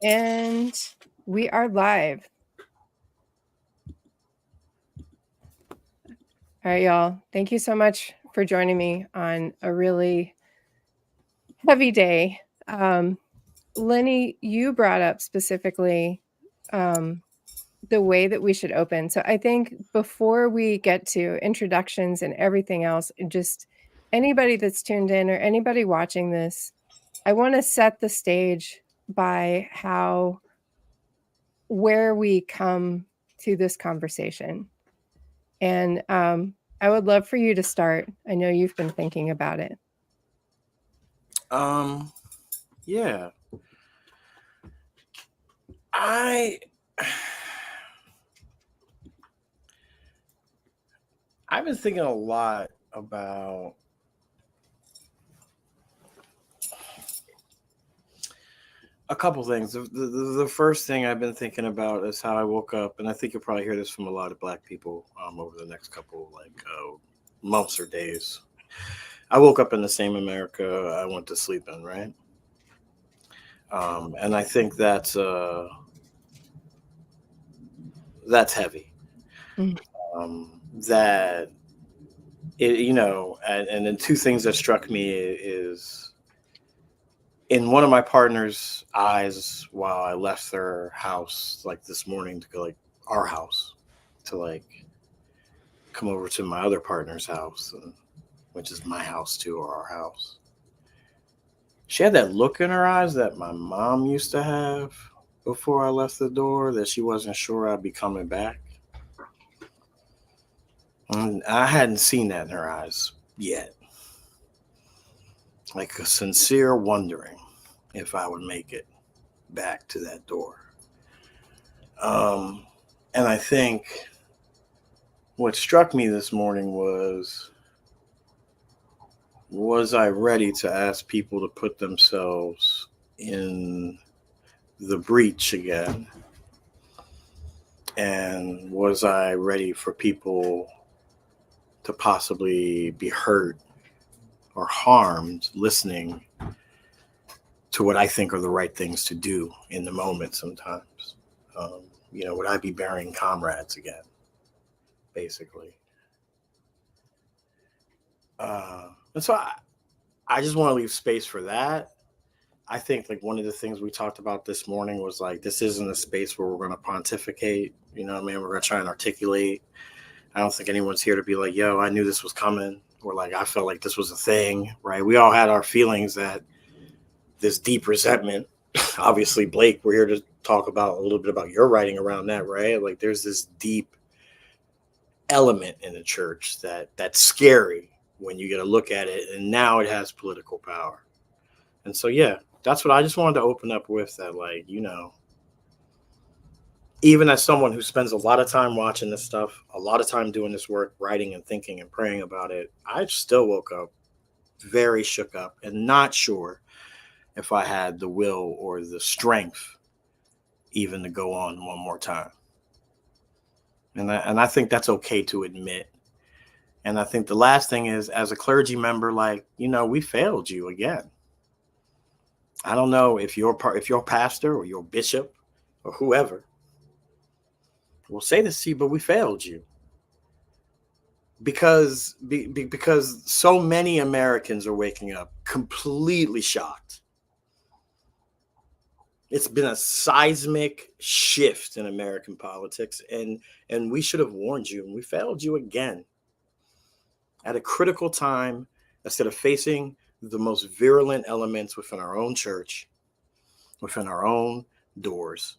And we are live. All right, y'all. Thank you so much for joining me on a really heavy day. Lenny, you brought up specifically the way that we should open. So I think before we get to introductions and everything else, just anybody that's tuned in or anybody watching this, I want to set the stage by where we come to this conversation. And I would love for you to start. I know you've been thinking about it. Yeah. I've been thinking a lot about a couple things. The first thing I've been thinking about is how I woke up, and I think you'll probably hear this from a lot of Black people over the next couple months or days. I woke up in the same America I went to sleep in, right? And I think that's heavy. That it, and then two things that struck me is in one of my partner's eyes while I left their house like this morning to go our house to come over to my other partner's house, which is my house too, or our house. She had that look in her eyes that my mom used to have before I left the door, that she wasn't sure I'd be coming back. And I hadn't seen that in her eyes yet. Like a sincere wondering if I would make it back to that door. And I think what struck me this morning was I ready to ask people to put themselves in the breach again? And was I ready for people to possibly be hurt or harmed listening to what I think are the right things to do in the moment sometimes? Would I be burying comrades again, basically? And so I just want to leave space for that. I think one of the things we talked about this morning was this isn't a space where we're going to pontificate, We're going to try and articulate. I don't think anyone's here to be like, yo, I knew this was coming, or I felt like this was a thing, right? We all had our feelings, that this deep resentment. Obviously, Blake, we're here to talk about a little bit about your writing around that, right? There's this deep element in the church that's scary when you get a look at it, and now it has political power. And so, yeah, that's what I just wanted to open up with, that even as someone who spends a lot of time watching this stuff, a lot of time doing this work, writing and thinking and praying about it, I still woke up very shook up and not sure if I had the will or the strength even to go on one more time. And I think that's okay to admit. And I think the last thing is, as a clergy member, we failed you again. I don't know if your pastor or your bishop or whoever will say this to you, but we failed you. Because so many Americans are waking up completely shocked. It's been a seismic shift in American politics, and we should have warned you, and we failed you again. At a critical time, instead of facing the most virulent elements within our own church, within our own doors,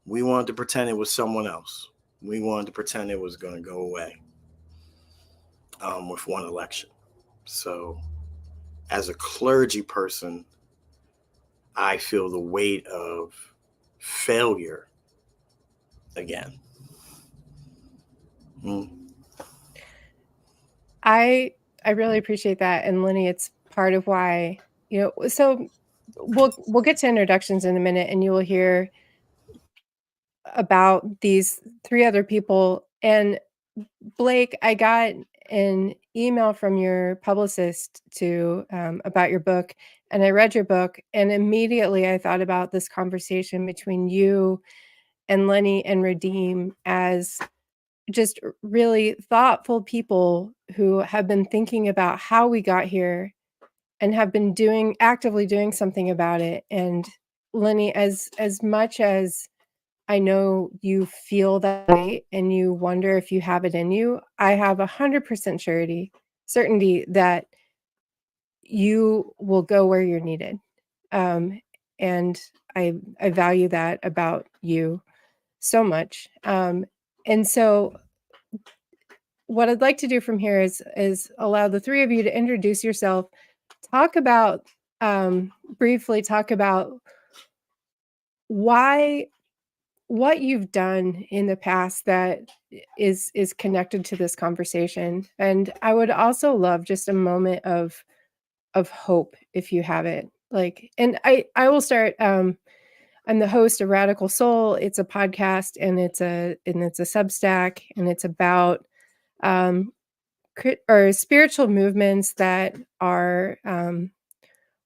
we wanted to pretend it was someone else. We wanted to pretend it was going to go away with one election. So as a clergy person, I feel the weight of failure again. I really appreciate that. And Lenny, it's part of why, so we'll get to introductions in a minute, and you will hear about these three other people. And Blake, I got an email from your publicist to about your book, and I read your book, and immediately I thought about this conversation between you and Lenny and Redeem as just really thoughtful people who have been thinking about how we got here and have been actively doing something about it. And Lenny, as much as I know you feel that way and you wonder if you have it in you, I have 100% certainty that you will go where you're needed. And I value that about you so much. And so what I'd like to do from here is allow the three of you to introduce yourself, talk about briefly talk about what you've done in the past that is connected to this conversation. And I would also love just a moment of hope if you have it. Like, and I will start. I'm the host of Radical Soul. It's a podcast and it's a Substack, and it's about or spiritual movements that are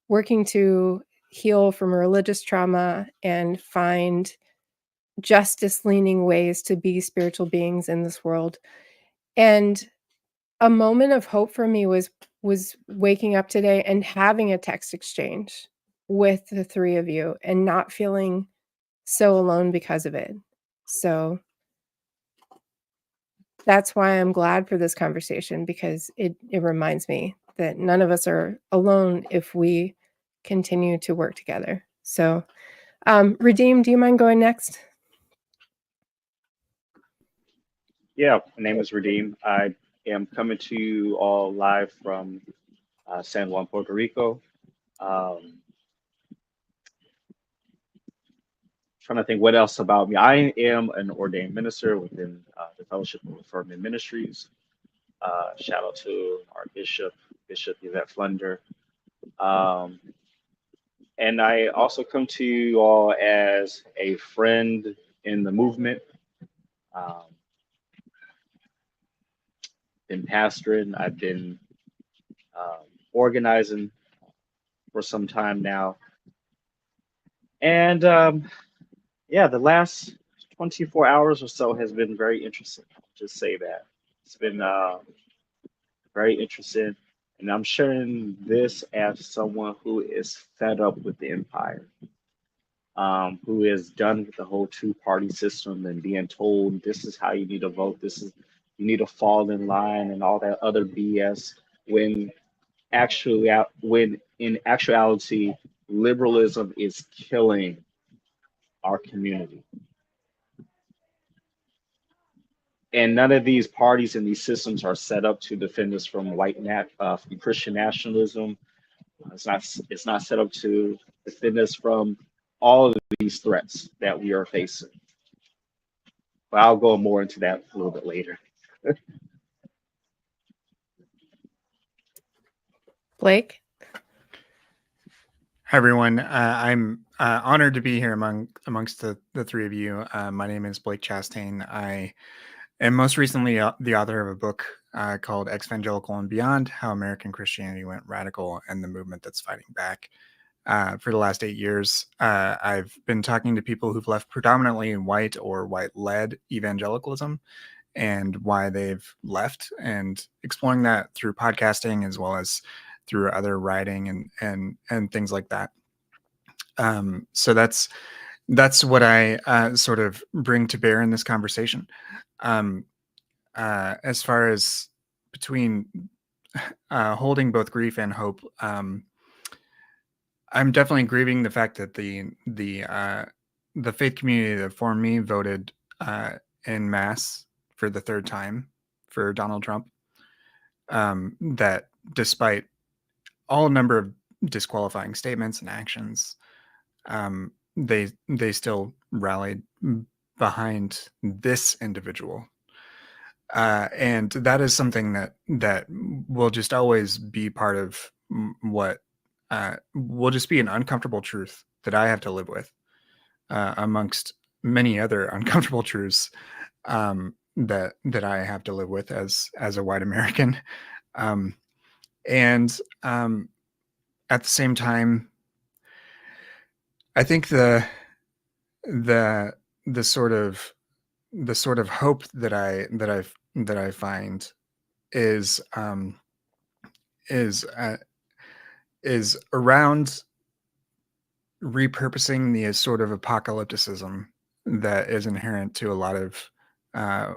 working to heal from religious trauma and find justice leaning ways to be spiritual beings in this world. And a moment of hope for me was waking up today and having a text exchange with the three of you and not feeling so alone because of it. So that's why I'm glad for this conversation, because it reminds me that none of us are alone if we continue to work together. So, Redeem, do you mind going next? Yeah, my name is Redeem. I am coming to you all live from San Juan, Puerto Rico. Trying to think what else about me. I am an ordained minister within the Fellowship of Affirming Ministries. Shout out to our Bishop Yvette Flunder. And I also come to you all as a friend in the movement. Been pastoring. I've been organizing for some time now. And yeah, the last 24 hours or so has been very interesting. I'll just say that. It's been very interesting. And I'm sharing this as someone who is fed up with the empire, who is done with the whole two-party system and being told this is how you need to vote, you need to fall in line and all that other BS, when in actuality, liberalism is killing our community. And none of these parties and these systems are set up to defend us from from Christian nationalism. It's not set up to defend us from all of these threats that we are facing. But I'll go more into that a little bit later. Blake? Hi, everyone. I'm honored to be here amongst the three of you. My name is Blake Chastain. I am most recently the author of a book called Evangelical and Beyond: How American Christianity Went Radical and the Movement That's Fighting Back. For the last 8 years, I've been talking to people who've left predominantly white or white-led evangelicalism and why they've left, and exploring that through podcasting as well as through other writing and things like that. So that's what I sort of bring to bear in this conversation. As far as between holding both grief and hope, I'm definitely grieving the fact that the faith community that formed me voted en masse for the third time for Donald Trump. That despite all number of disqualifying statements and actions, they still rallied behind this individual. And that is something that will just always be part of what will just be an uncomfortable truth that I have to live with, amongst many other uncomfortable truths that I have to live with as a white American. And at the same time, I think the sort of hope that I find is is uh, is around repurposing the sort of apocalypticism that is inherent to a lot of uh,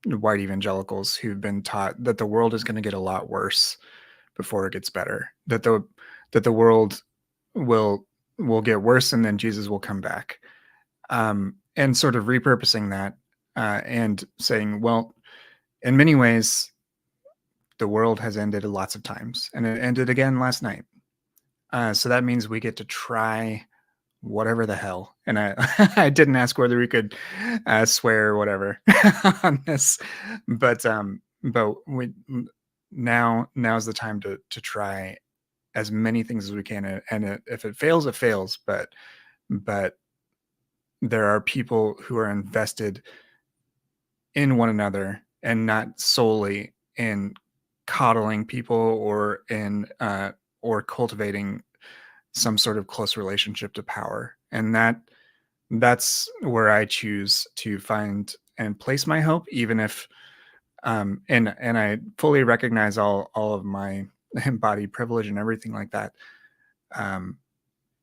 white evangelicals who've been taught that the world is going to get a lot worse before it gets better. That the world will get worse and then Jesus will come back. And sort of repurposing that and saying, well, in many ways, the world has ended lots of times, and it ended again last night. So that means we get to try whatever the hell. And I, I didn't ask whether we could swear or whatever on this, but we now's the time to try as many things as we can, and if it fails, it fails. But there are people who are invested in one another and not solely in coddling people or cultivating some sort of close relationship to power. And that's where I choose to find and place my hope, even if and I fully recognize all of my embodied privilege and everything like that. And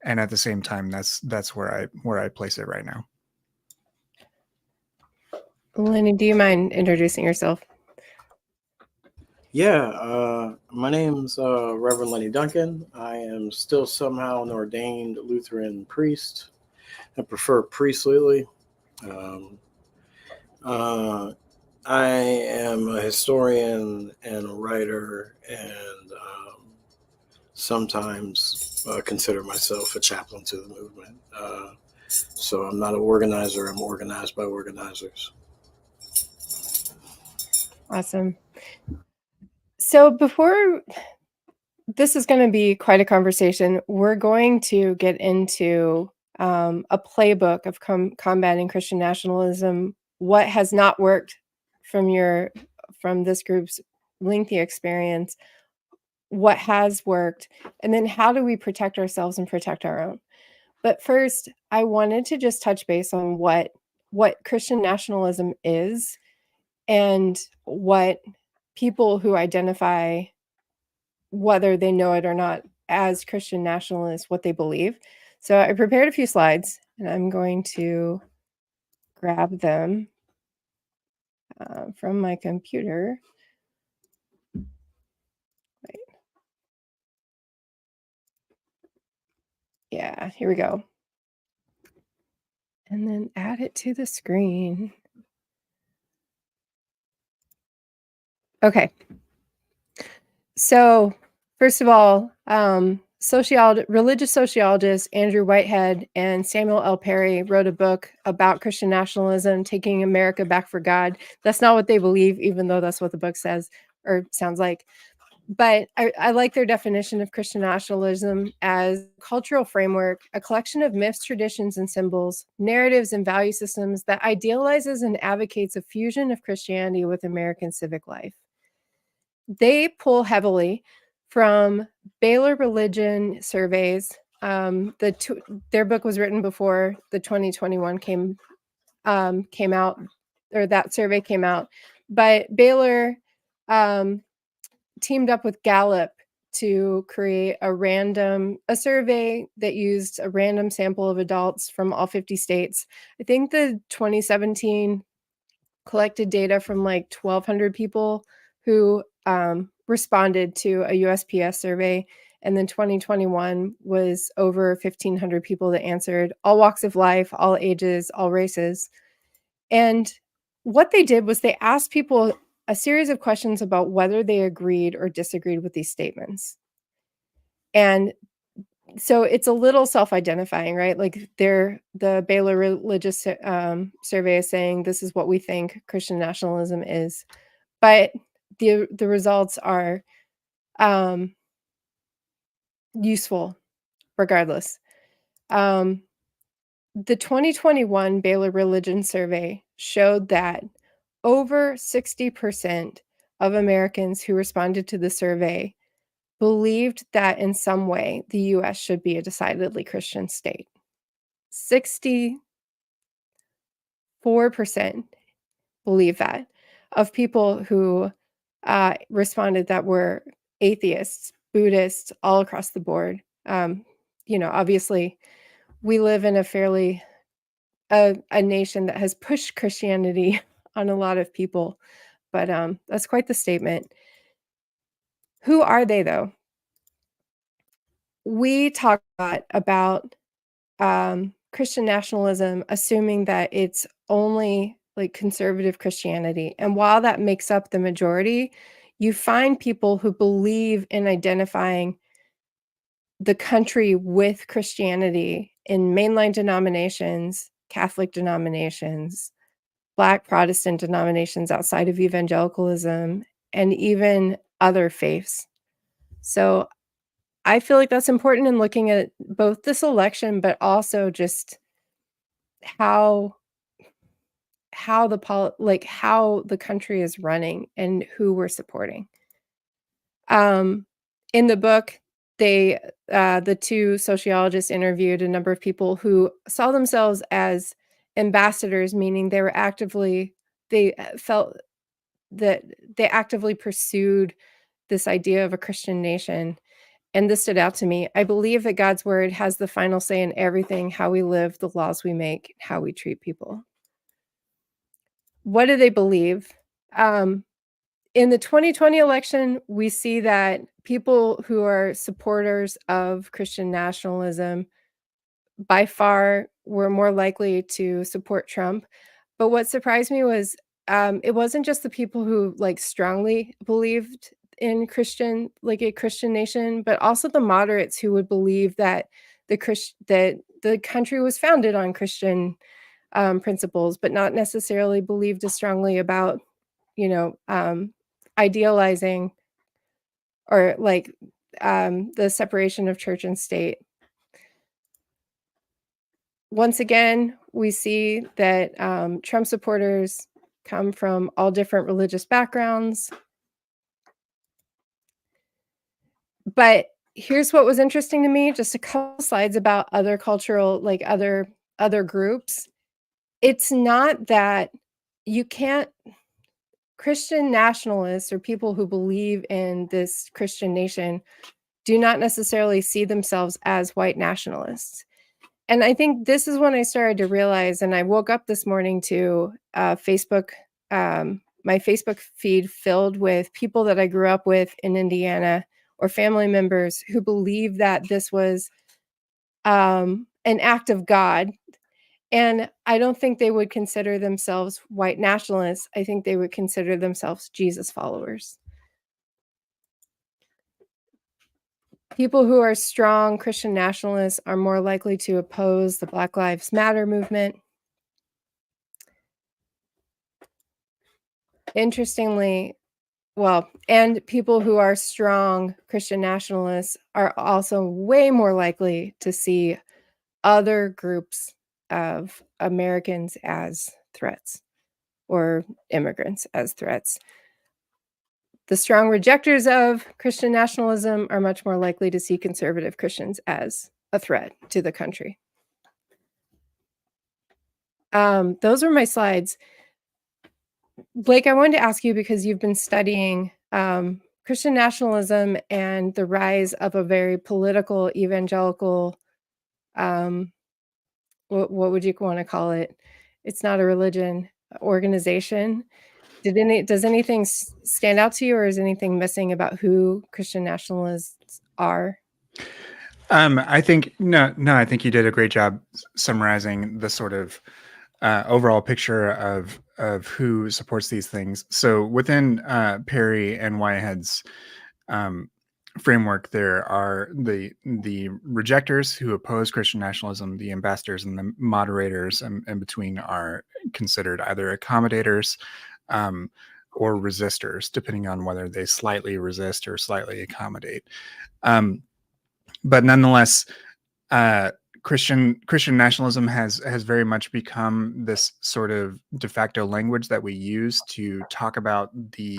at the same time, that's where I place it right now. Lenny, do you mind introducing yourself? Yeah, my name's Reverend Lenny Duncan. I am still somehow an ordained Lutheran priest. I prefer priest lately. I am a historian and a writer, and sometimes consider myself a chaplain to the movement. So I'm not an organizer. I'm organized by organizers. Awesome. So before this is going to be quite a conversation, we're going to get into a playbook of combating Christian nationalism. What has not worked from this group's lengthy experience? What has worked? And then how do we protect ourselves and protect our own? But first, I wanted to just touch base on what Christian nationalism is and what people who identify, whether they know it or not, as Christian nationalists, what they believe. So I prepared a few slides, and I'm going to grab them from my computer. Wait. Yeah, here we go. And then add it to the screen. Okay. So first of all, religious sociologist Andrew Whitehead and Samuel L. Perry wrote a book about Christian nationalism, taking America back for God. That's not what they believe, even though that's what the book says or sounds like. But I like their definition of Christian nationalism as a cultural framework, a collection of myths, traditions, and symbols, narratives, and value systems that idealizes and advocates a fusion of Christianity with American civic life. They pull heavily from Baylor religion surveys. Their book was written before the 2021 came out, or that survey came out. But Baylor teamed up with Gallup to create a survey that used a random sample of adults from all 50 states. I think the 2017 collected data from like 1,200 people who responded to a USPS survey. And then 2021 was over 1,500 people that answered, all walks of life, all ages, all races. And what they did was they asked people a series of questions about whether they agreed or disagreed with these statements. And so it's a little self-identifying, right? Like the Baylor religious survey is saying this is what we think Christian nationalism is, but the results are useful regardless. The 2021 Baylor Religion Survey showed that over 60% of Americans who responded to the survey believed that in some way the US should be a decidedly Christian state. 64% believe that of people who responded that were atheists, Buddhists, all across the board. Obviously, we live in a nation that has pushed Christianity on a lot of people, but that's quite the statement. Who are they, though? We talk a lot about Christian nationalism, assuming that it's only like conservative Christianity. And while that makes up the majority, you find people who believe in identifying the country with Christianity in mainline denominations, Catholic denominations, Black Protestant denominations outside of evangelicalism, and even other faiths. So I feel like that's important in looking at both this election, but also just how the country is running and who we're supporting. In the book, the two sociologists interviewed a number of people who saw themselves as ambassadors, meaning they felt that they actively pursued this idea of a Christian nation. And this stood out to me. I believe that God's word has the final say in everything, how we live, the laws we make, how we treat people. What do they believe? In the 2020 election, we see that people who are supporters of Christian nationalism by far were more likely to support Trump. But what surprised me was it wasn't just the people who strongly believed in a Christian nation, but also the moderates who would believe that the country was founded on Christian principles, but not necessarily believed as strongly about idealizing or the separation of church and state. Once again, we see that Trump supporters come from all different religious backgrounds. But here's what was interesting to me, just a couple slides about other cultural, other groups. It's not that you can't Christian nationalists or people who believe in this Christian nation do not necessarily see themselves as white nationalists. And I think this is when I started to realize, and I woke up this morning to Facebook, my Facebook feed filled with people that I grew up with in Indiana or family members who believe that this was an act of God. And I don't think they would consider themselves white nationalists. I think they would consider themselves Jesus followers. People who are strong Christian nationalists are more likely to oppose the Black Lives Matter movement. Interestingly, and people who are strong Christian nationalists are also way more likely to see other groups of Americans as threats or immigrants as threats. The strong rejectors of Christian nationalism are much more likely to see conservative Christians as a threat to the country. Those are my slides. Blake, I wanted to ask you, because you've been studying Christian nationalism and the rise of a very political evangelical, what would you want to call it? It's not a religion, organization. Does anything stand out to you, or is anything missing about who Christian nationalists are? I think I think you did a great job summarizing the sort of overall picture of who supports these things. So within Perry and Whitehead's framework, there are the rejectors who oppose Christian nationalism, the ambassadors, and the moderators in between are considered either accommodators or resistors, depending on whether they slightly resist or slightly accommodate. But nonetheless, Christian nationalism has very much become this sort of de facto language that we use to talk about the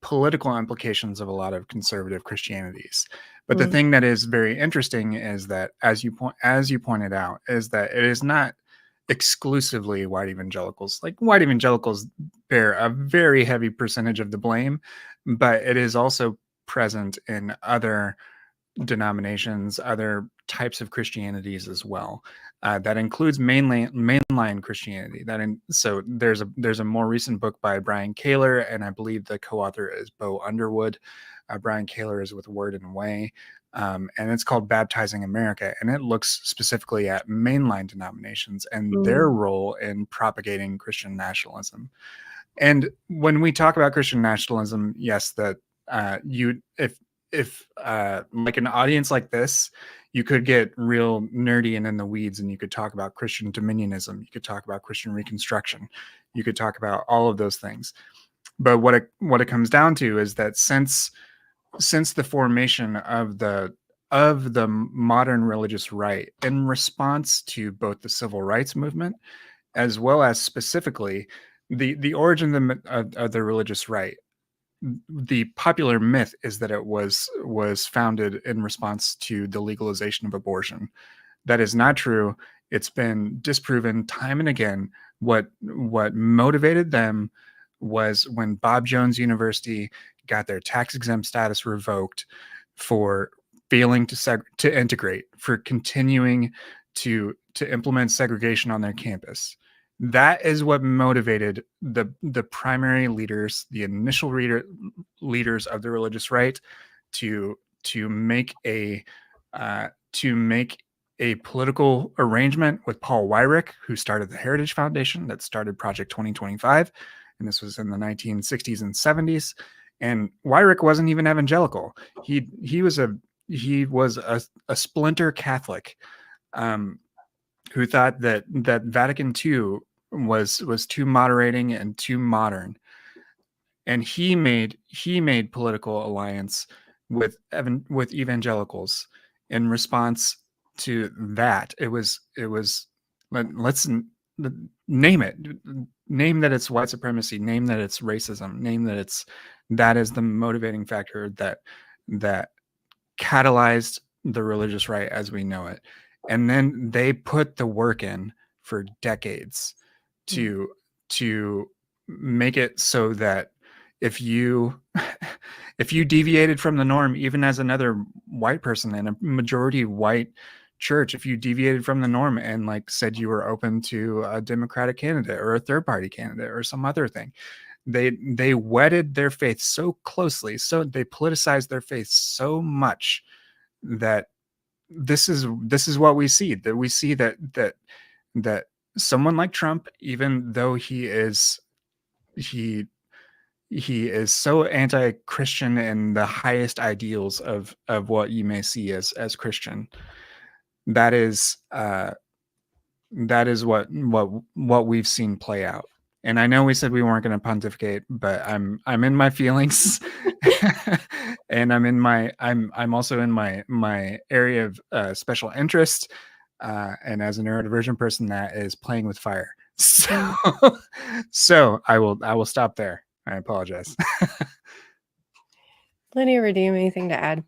political implications of a lot of conservative Christianities. But the Mm. thing that is very interesting is that, as you pointed out, is that it is not exclusively white evangelicals. Like, white evangelicals bear a very heavy percentage of the blame, but it is also present in other denominations, other types of Christianities as well. That includes mainline Christianity. So there's a more recent book by Brian Kaler, and I believe the co-author is Bo Underwood. Brian Kaler is with Word and Way, and it's called Baptizing America, and it looks specifically at mainline denominations and their role in propagating Christian nationalism. And when we talk about Christian nationalism, yes, that if like an audience like this, you could get real nerdy and in the weeds, and you could talk about Christian dominionism, you could talk about Christian Reconstruction, you could talk about all of those things. But what it comes down to is that since the formation of the modern religious right, in response to both the civil rights movement as well as specifically the origin of the religious right, the popular myth is that it was founded in response to the legalization of abortion. That is not true. It's been disproven time and again. What motivated them was when Bob Jones University got their tax-exempt status revoked for failing to integrate, for continuing to implement segregation on their campus. That is what motivated the primary leaders, the initial leaders of the religious right, to make a political arrangement with Paul Weyrich, who started the Heritage Foundation, that started Project 2025, and this was in the 1960s and 70s. And Weyrich wasn't even evangelical. He was a splinter Catholic, who thought that Vatican II was too moderating and too modern, and he made political alliance with evangelicals in response to that. It was let's name it. Name that it's white supremacy. Name that it's racism. Name that is the motivating factor that catalyzed the religious right as we know it. And then they put the work in for decades to make it so that if you deviated from the norm, even as another white person in a majority white church, if you deviated from the norm and like said you were open to a Democratic candidate or a third party candidate or some other thing, they wedded their faith so closely, so they politicized their faith so much that this is what we see. That we see that someone like Trump, even though he is so anti-Christian in the highest ideals of what you may see as Christian, that is what we've seen play out. And I know we said we weren't going to pontificate, but I'm in my feelings, and I'm also in my area of special interest, and as a neurodivergent person, that is playing with fire. So I will stop there. I apologize. Lenny or Redeem, anything to add?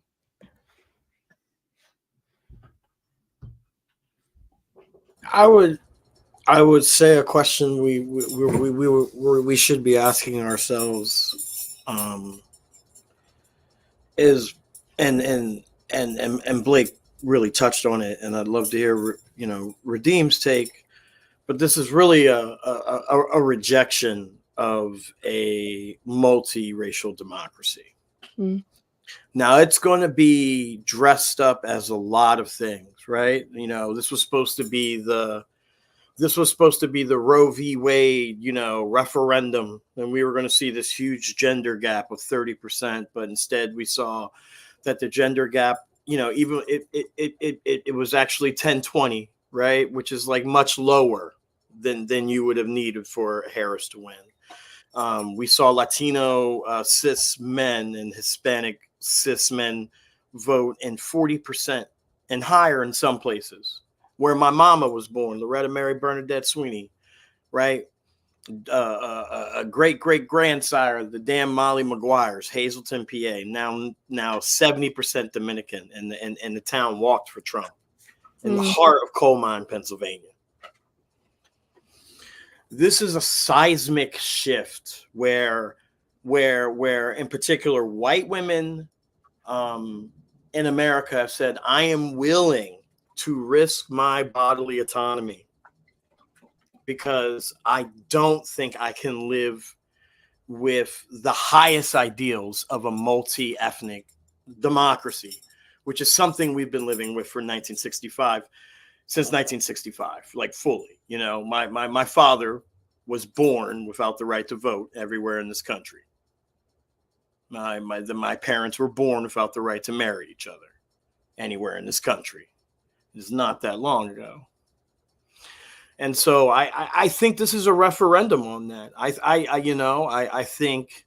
I would say a question we should be asking ourselves is, and Blake really touched on it, and I'd love to hear Redeem's take, but this is really a rejection of a multiracial democracy. Mm. Now it's going to be dressed up as a lot of things, right? This was supposed to be the Roe v. Wade, referendum, and we were going to see this huge gender gap of 30%, but instead we saw that the gender gap, even it was actually 10-20, right, which is like much lower than you would have needed for Harris to win. We saw Latino cis men and Hispanic cis men vote in 40% and higher in some places. Where my mama was born, Loretta Mary Bernadette Sweeney, right? a great grandsire of the damn Molly Maguires, Hazleton, PA, now 70% Dominican, and the town walked for Trump in the heart of coal mine, Pennsylvania. This is a seismic shift where in particular white women in America have said, I am willing to risk my bodily autonomy because I don't think I can live with the highest ideals of a multi-ethnic democracy, which is something we've been living with for 1965, since 1965, like fully. You know, my father was born without the right to vote everywhere in this country. My parents were born without the right to marry each other anywhere in this country. It's not that long ago. And so I think this is a referendum on that. I think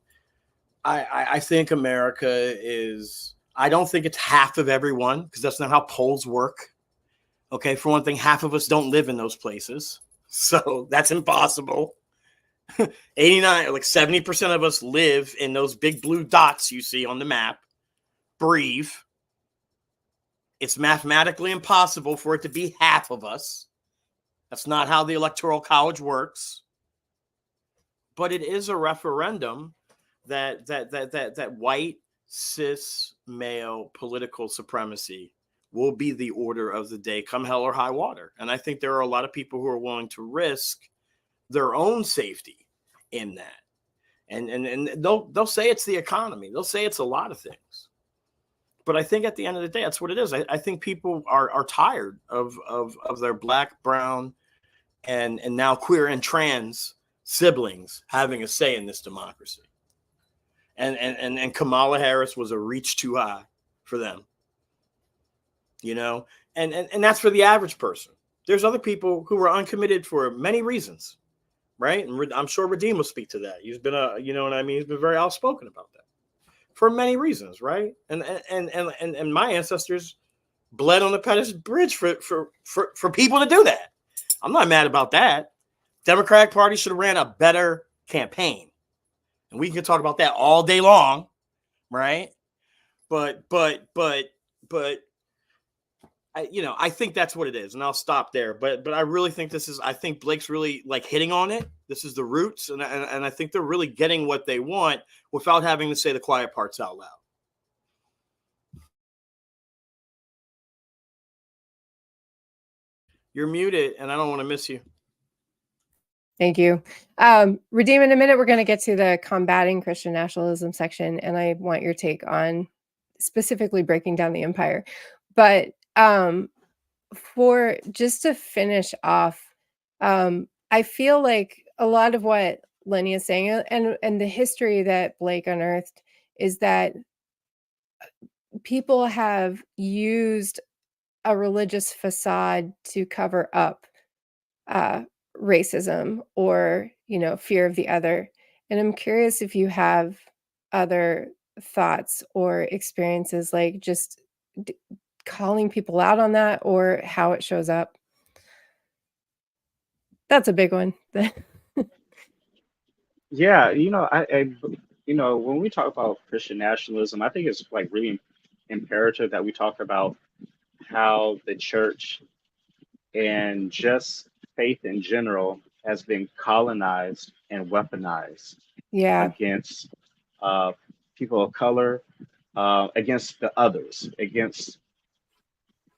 America is, I don't think it's half of everyone, because that's not how polls work. Okay, for one thing, half of us don't live in those places. So that's impossible. 89, like 70% of us live in those big blue dots you see on the map. Breathe. It's mathematically impossible for it to be half of us. That's not how the Electoral College works. But it is a referendum that white, cis, male political supremacy will be the order of the day, come hell or high water. And I think there are a lot of people who are willing to risk their own safety in that. And they'll say it's the economy. They'll say it's a lot of things. But I think at the end of the day, that's what it is. I think people are tired of their black, brown, and now queer and trans siblings having a say in this democracy. And Kamala Harris was a reach too high for them. You know, and that's for the average person. There's other people who are uncommitted for many reasons, right? And I'm sure Radim will speak to that. He's been you know what I mean? He's been very outspoken about that for many reasons, right? And my ancestors bled on the Pettus Bridge for people to do that. I'm not mad about that. Democratic Party should have ran a better campaign. And we can talk about that all day long, right? But I think that's what it is, and I'll stop there. But I really think I think Blake's really like hitting on it. This is the roots, and I think they're really getting what they want without having to say the quiet parts out loud. You're muted, and I don't want to miss you. Thank you. Radim, in a minute, we're going to get to the combating Christian nationalism section, and I want your take on specifically breaking down the empire. But for just to finish off, I feel like a lot of what Lenny is saying and the history that Blake unearthed is that people have used a religious facade to cover up racism or, fear of the other. And I'm curious if you have other thoughts or experiences, like just calling people out on that or how it shows up. That's a big one. Yeah, when we talk about Christian nationalism, I think it's like really imperative that we talk about how the church and just faith in general has been colonized and weaponized against people of color, against the others, against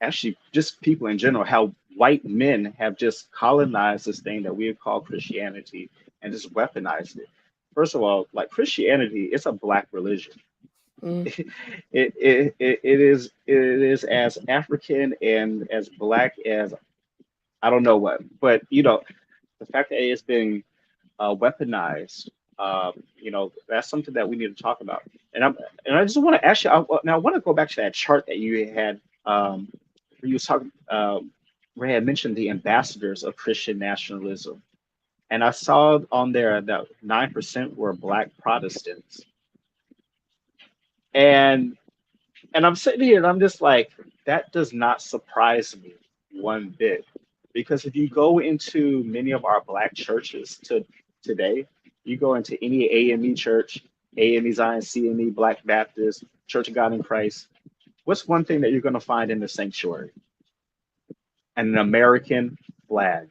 actually just people in general, how white men have just colonized this thing that we call Christianity and just weaponized it. First of all, like Christianity, it's a black religion. It is as African and as black as I don't know what, but the fact that it's been weaponized, that's something that we need to talk about. And I just want to actually, I want to go back to that chart that you had, where you was talking, where I had mentioned the ambassadors of Christian nationalism, and I saw on there that 9% were Black Protestants, and I'm sitting here and I'm just like, that does not surprise me one bit. Because if you go into many of our Black churches to today, you go into any AME church, AME Zion, CME, Black Baptist, Church of God in Christ, what's one thing that you're going to find in the sanctuary? An American flag.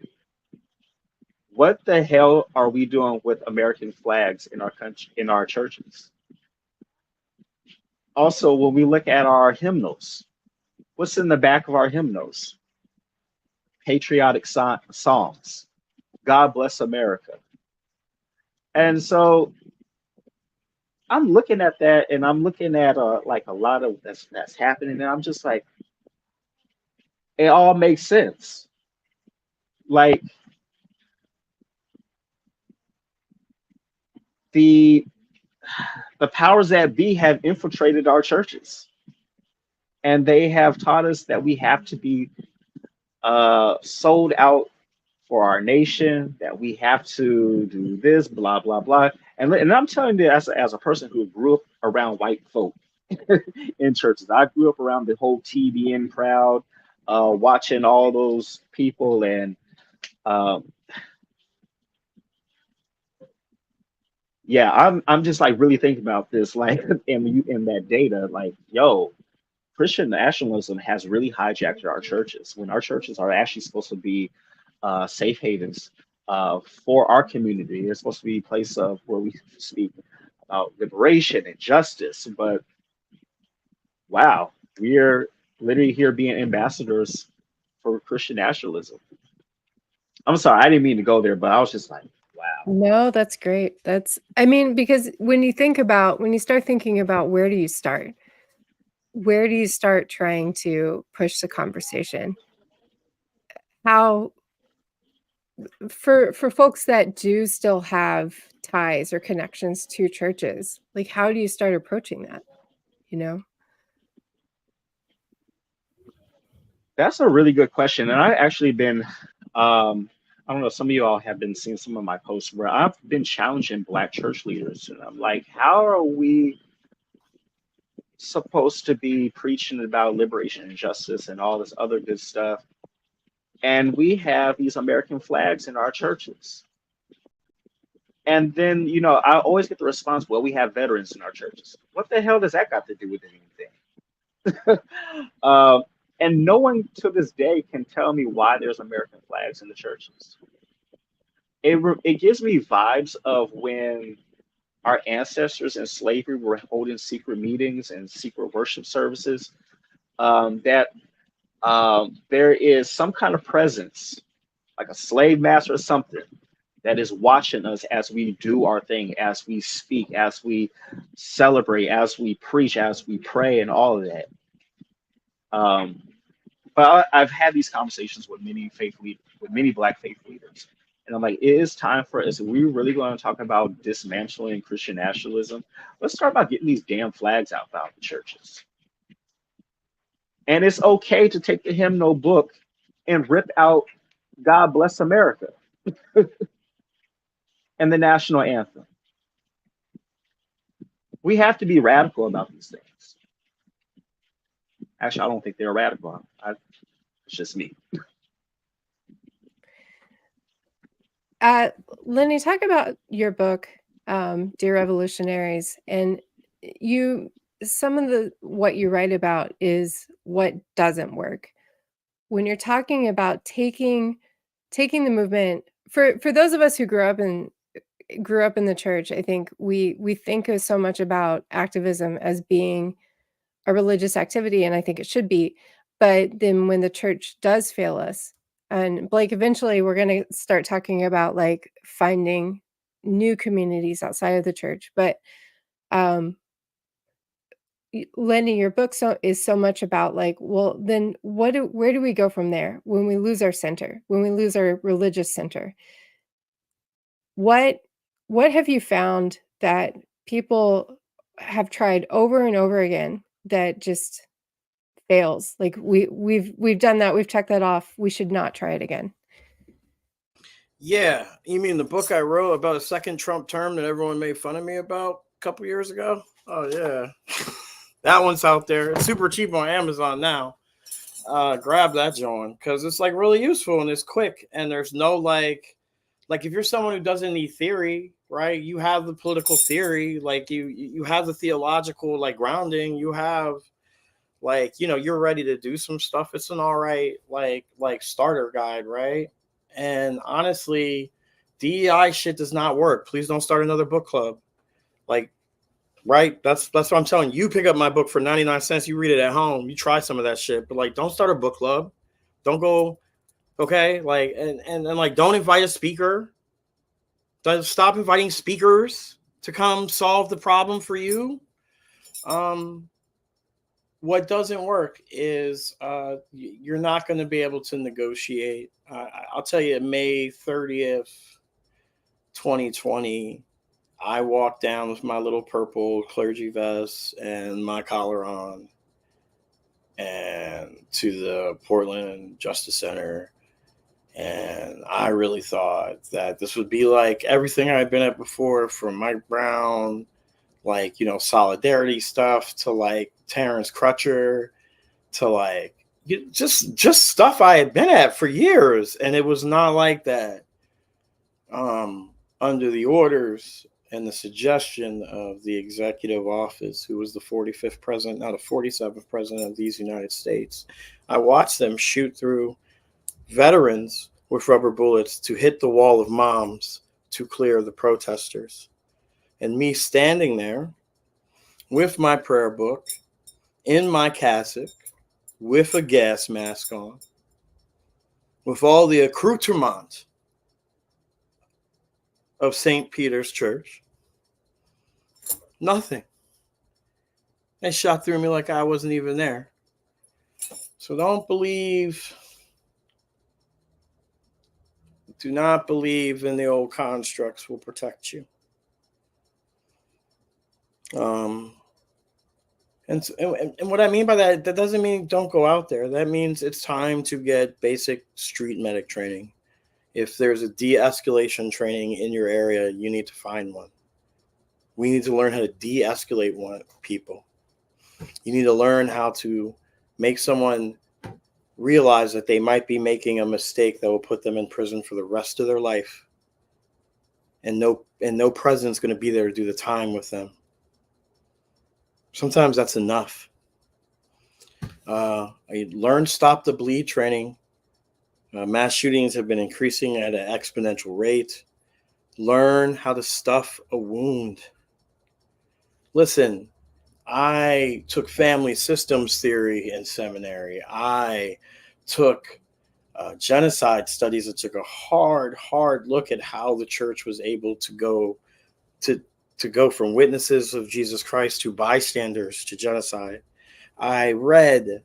What the hell are we doing with American flags in our country, in our churches? Also, when we look at our hymnals, what's in the back of our hymnals? Patriotic songs. God bless America. And so I'm looking at that, and I'm looking at like a lot of that's happening, and I'm just like, it all makes sense. Like the powers that be have infiltrated our churches, and they have taught us that we have to be sold out for our nation, that we have to do this, blah blah blah. And I'm telling you, as a person who grew up around white folk in churches, I grew up around the whole TBN crowd, watching all those people, and yeah, I'm just like really thinking about this, like, in that data, like, yo, Christian nationalism has really hijacked our churches when our churches are actually supposed to be safe havens for our community. It's supposed to be a place of where we speak about liberation and justice. But wow, we're literally here being ambassadors for Christian nationalism. I'm sorry, I didn't mean to go there, but I was just like, wow. No, that's great. I mean, because when you start thinking about where do you start? Where do you start trying to push the conversation? How, for folks that do still have ties or connections to churches, like, how do you start approaching that? You know? That's a really good question. And I've actually been, I don't know, some of you all have been seeing some of my posts where I've been challenging Black church leaders. And I'm like, how are we supposed to be preaching about liberation and justice and all this other good stuff, and we have these American flags in our churches? And then, you know, I always get the response, well, we have veterans in our churches. What the hell does that got to do with anything? And no one to this day can tell me why there's American flags in the churches. It gives me vibes of when our ancestors in slavery were holding secret meetings and secret worship services, that there is some kind of presence, like a slave master or something, that is watching us as we do our thing, as we speak, as we celebrate, as we preach, as we pray, and all of that. But I've had these conversations with many Black faith leaders, and I'm like, it is time for us. If we're really going to talk about dismantling Christian nationalism, let's start about getting these damn flags out of the churches. And it's okay to take the hymnal book and rip out God Bless America and the national anthem. We have to be radical about these things. Actually, I don't think they're radical. It's just me. Lenny, talk about your book, Dear Revolutionaries, and some of what you write about is what doesn't work. When you're talking about taking the movement, for those of us who grew up in the church, I think we think of so much about activism as being a religious activity, and I think it should be. But then when the church does fail us, and Blake, eventually we're going to start talking about like finding new communities outside of the church. But Lenny, your book is so much about like, well, then where do we go from there when we lose our center, when we lose our religious center? What have you found that people have tried over and over again that just fails? Like we've done that, we've checked that off, we should not try it again. Yeah, you mean the book I wrote about a second Trump term that everyone made fun of me about a couple years ago? Oh yeah. That one's out there. It's super cheap on Amazon now. Grab that, John, because it's like really useful and it's quick, and there's no like like if you're someone who doesn't need theory, right? You have the political theory, like you have the theological like grounding, you have like, you know, you're ready to do some stuff. It's an all right like starter guide, right? And honestly, DEI shit does not work. Please don't start another book club. Like, right? That's what I'm telling you. You pick up my book for 99 cents, you read it at home, you try some of that shit, but like don't start a book club. Don't go, okay? Like and like don't invite a speaker. Stop inviting speakers to come solve the problem for you. What doesn't work is you're not going to be able to negotiate. I'll tell you, May 30th, 2020, I walked down with my little purple clergy vest and my collar on and to the Portland Justice Center. And I really thought that this would be like everything I'd been at before, from Mike Brown, like, you know, solidarity stuff, to like Terrence Crutcher, to like just stuff I had been at for years. And it was not like that. Under the orders and the suggestion of the executive office, who was the 45th president, now the 47th president of these United States, I watched them shoot through veterans with rubber bullets to hit the wall of moms to clear the protesters. And me standing there with my prayer book, in my cassock, with a gas mask on, with all the accoutrement of St. Peter's Church. Nothing. They shot through me like I wasn't even there. So do not believe in the old constructs will protect you. And what I mean by that doesn't mean don't go out there. That means it's time to get basic street medic training. If there's a de-escalation training in your area, you need to find one. We need to learn how to de-escalate people. You need to learn how to make someone realize that they might be making a mistake that will put them in prison for the rest of their life. And no president's going to be there to do the time with them. Sometimes that's enough. I learned stop the bleed training. Mass shootings have been increasing at an exponential rate. Learn how to stuff a wound. Listen, I took family systems theory in seminary. I took genocide studies that took a hard look at how the church was able to go from witnesses of Jesus Christ to bystanders to genocide. I read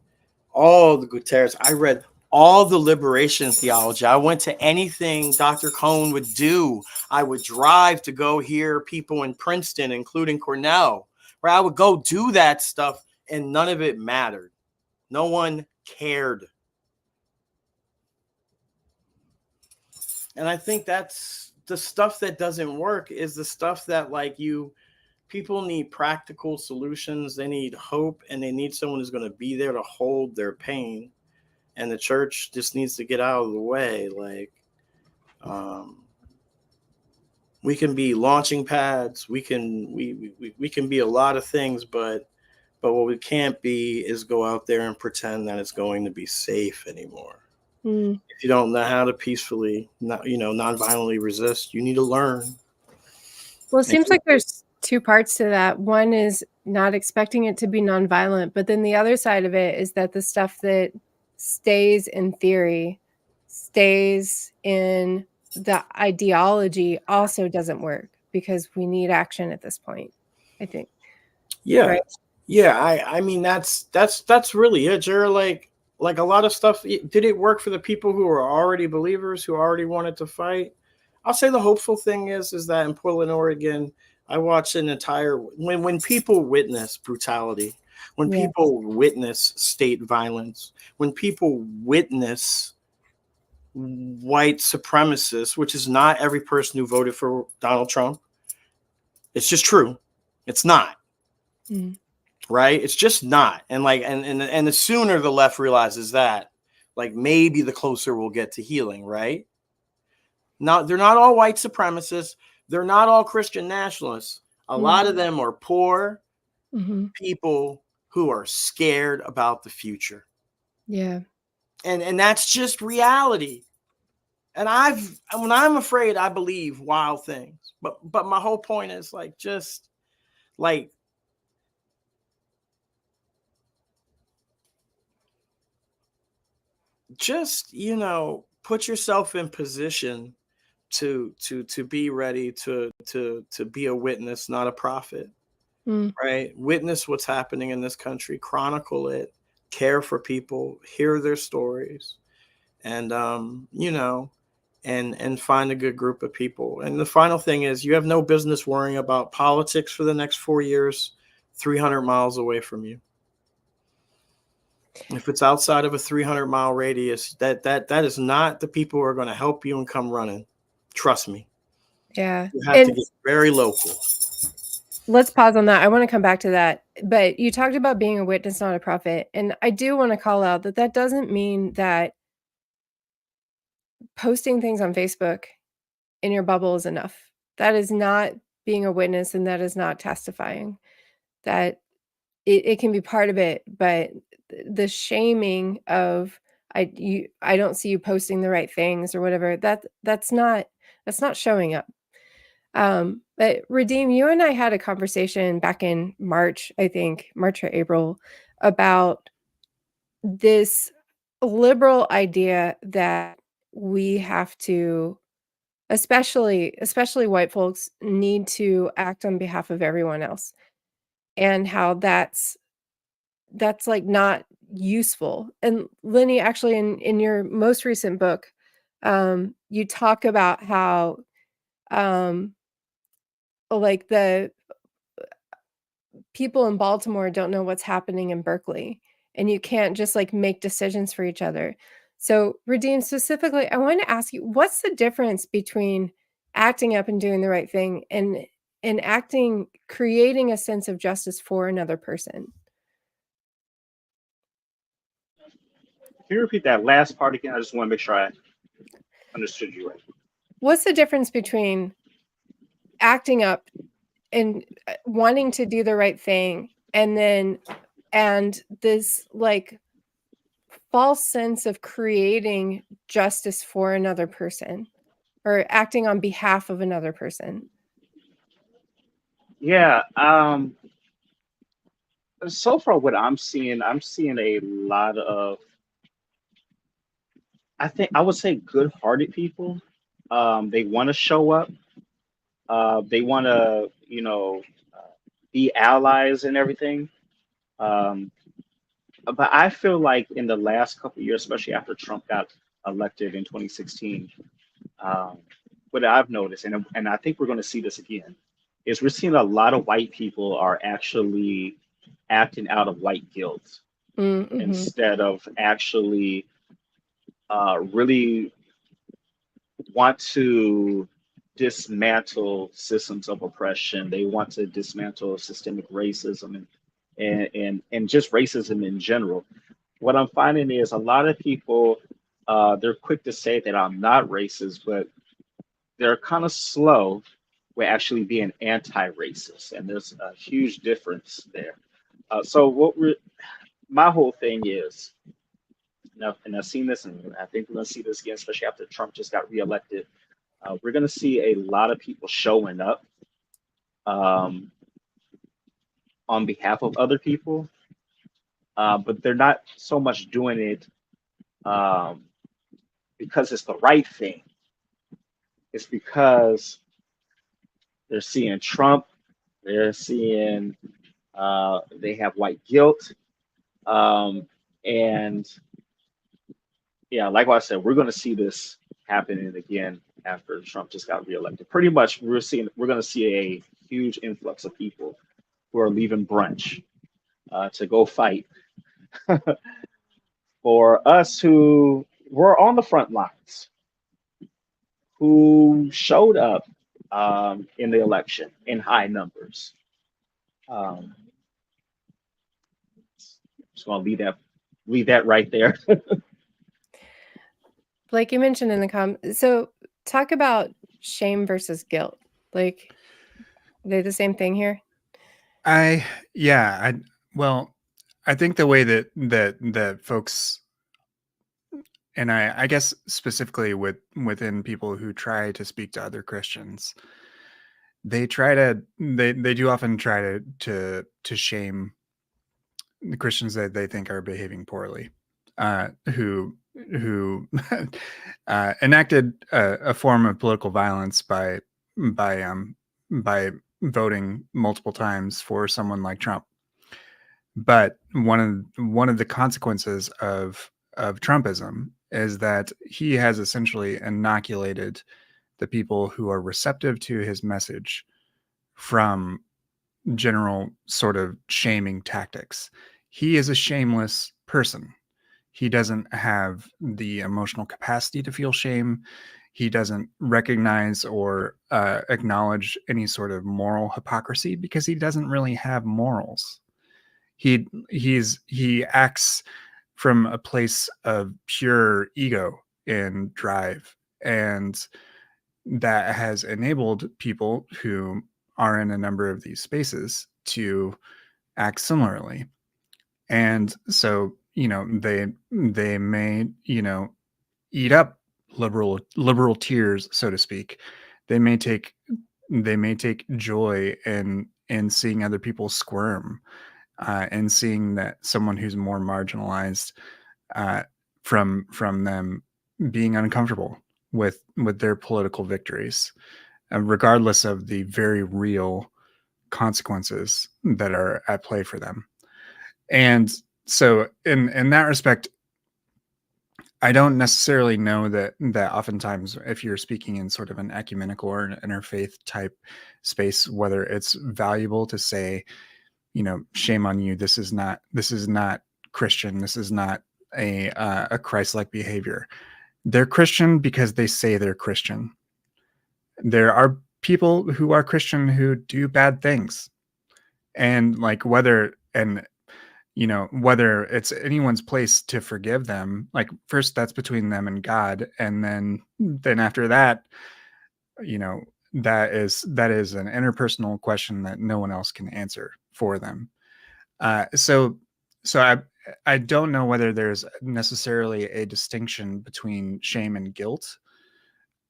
all the Guterres. I read all the liberation theology. I went to anything Dr. Cohn would do. I would drive to go hear people in Princeton, including Cornell, where I would go do that stuff, and none of it mattered. No one cared. And I think that's the stuff that doesn't work, is the stuff that people need practical solutions. They need hope, and they need someone who's going to be there to hold their pain. And the church just needs to get out of the way. We can be launching pads. We can be a lot of things, but what we can't be is go out there and pretend that it's going to be safe anymore. If you don't know how to peacefully, non-violently resist, you need to learn. Well, it seems like there's two parts to that. One is not expecting it to be nonviolent, but then the other side of it is that the stuff that stays in theory, stays in the ideology, also doesn't work, because we need action at this point, I think. Yeah. Right? Yeah. I mean, that's really it, Jared. Like a lot of stuff, did it work for the people who were already believers, who already wanted to fight? I'll say the hopeful thing is that in Portland, Oregon, I watched an entire, when people witness brutality, when people witness state violence, when people witness white supremacists, which is not every person who voted for Donald Trump. It's just true. It's not. Right? It's just not. And and the sooner the left realizes that, maybe the closer we'll get to healing, right? They're not all white supremacists. They're not all Christian nationalists. A lot of them are poor people who are scared about the future. Yeah. And that's just reality. And when I'm afraid, I believe wild things. But my whole point is like, just like, just, you know, put yourself in position to be ready to be a witness, not a prophet. Right? Witness what's happening in this country, chronicle it, care for people, hear their stories, and you know, and find a good group of people. And the final thing is, you have no business worrying about politics for the next 4 years 300 miles away from you. If it's outside of a 300-mile radius, that is not the people who are going to help you and come running. Trust me. Yeah. You have to get very local. Let's pause on that. I want to come back to that. But you talked about being a witness, not a prophet. And I do want to call out that that doesn't mean that posting things on Facebook in your bubble is enough. That is not being a witness, and that is not testifying. That it can be part of it, but the shaming of I don't see you posting the right things or whatever, that's not showing up. But Redeem, you and I had a conversation back in March, I think, March or April, about this liberal idea that we have to, especially white folks, need to act on behalf of everyone else, and how that's like not useful. And Lenny, actually, in your most recent book, you talk about how like the people in Baltimore don't know what's happening in Berkeley, and you can't just like make decisions for each other. So, Redeem, specifically, I want to ask you, what's the difference between acting up and doing the right thing and creating a sense of justice for another person? Can you repeat that last part again? I just want to make sure I understood you right. What's the difference between acting up and wanting to do the right thing and this like false sense of creating justice for another person or acting on behalf of another person? Yeah. So far, what I'm seeing a lot of, I would say, good-hearted people. They want to show up. They want to, be allies and everything. Um, but I feel like in the last couple of years, especially after Trump got elected in 2016, what I've noticed, and I think we're going to see this again, is we're seeing a lot of white people are actually acting out of white guilt instead of actually really want to dismantle systems of oppression. They want to dismantle systemic racism and just racism in general. What I'm finding is a lot of people, they're quick to say that I'm not racist, but they're kind of slow with actually being anti-racist, and there's a huge difference there. My whole thing is, and I've seen this, and I think we're going to see this again, especially after Trump just got reelected. We're going to see a lot of people showing up on behalf of other people, but they're not so much doing it because it's the right thing. It's because they're seeing Trump, they're seeing they have white guilt, and yeah, like I said, we're going to see this happening again after Trump just got reelected. Pretty much, we're going to see a huge influx of people who are leaving brunch to go fight for us who were on the front lines, who showed up in the election in high numbers. Just going to leave that right there. Like you mentioned in the so talk about shame versus guilt. Like, are they the same thing here? Well, I think the way that folks, and I guess specifically within people who try to speak to other Christians, they do often try to shame the Christians that they think are behaving poorly, who enacted a form of political violence by by voting multiple times for someone like Trump. But one of the consequences of Trumpism is that he has essentially inoculated the people who are receptive to his message from general sort of shaming tactics. He is a shameless person. He doesn't have the emotional capacity to feel shame. He doesn't recognize or acknowledge any sort of moral hypocrisy because he doesn't really have morals. He acts from a place of pure ego and drive, and that has enabled people who are in a number of these spaces to act similarly. And so, they may, eat up liberal tears, so to speak. They may take joy in seeing other people squirm, and seeing that someone who's more marginalized uh, from them being uncomfortable with their political victories, regardless of the very real consequences that are at play for them. And so, in that respect, I don't necessarily know that oftentimes, if you're speaking in sort of an ecumenical or an interfaith type space, whether it's valuable to say, shame on you. This is not Christian. This is not a Christ-like behavior. They're Christian because they say they're Christian. There are people who are Christian who do bad things, and whether it's anyone's place to forgive them. Like, first, that's between them and God, and then after that, that is an interpersonal question that no one else can answer for them. So I don't know whether there's necessarily a distinction between shame and guilt.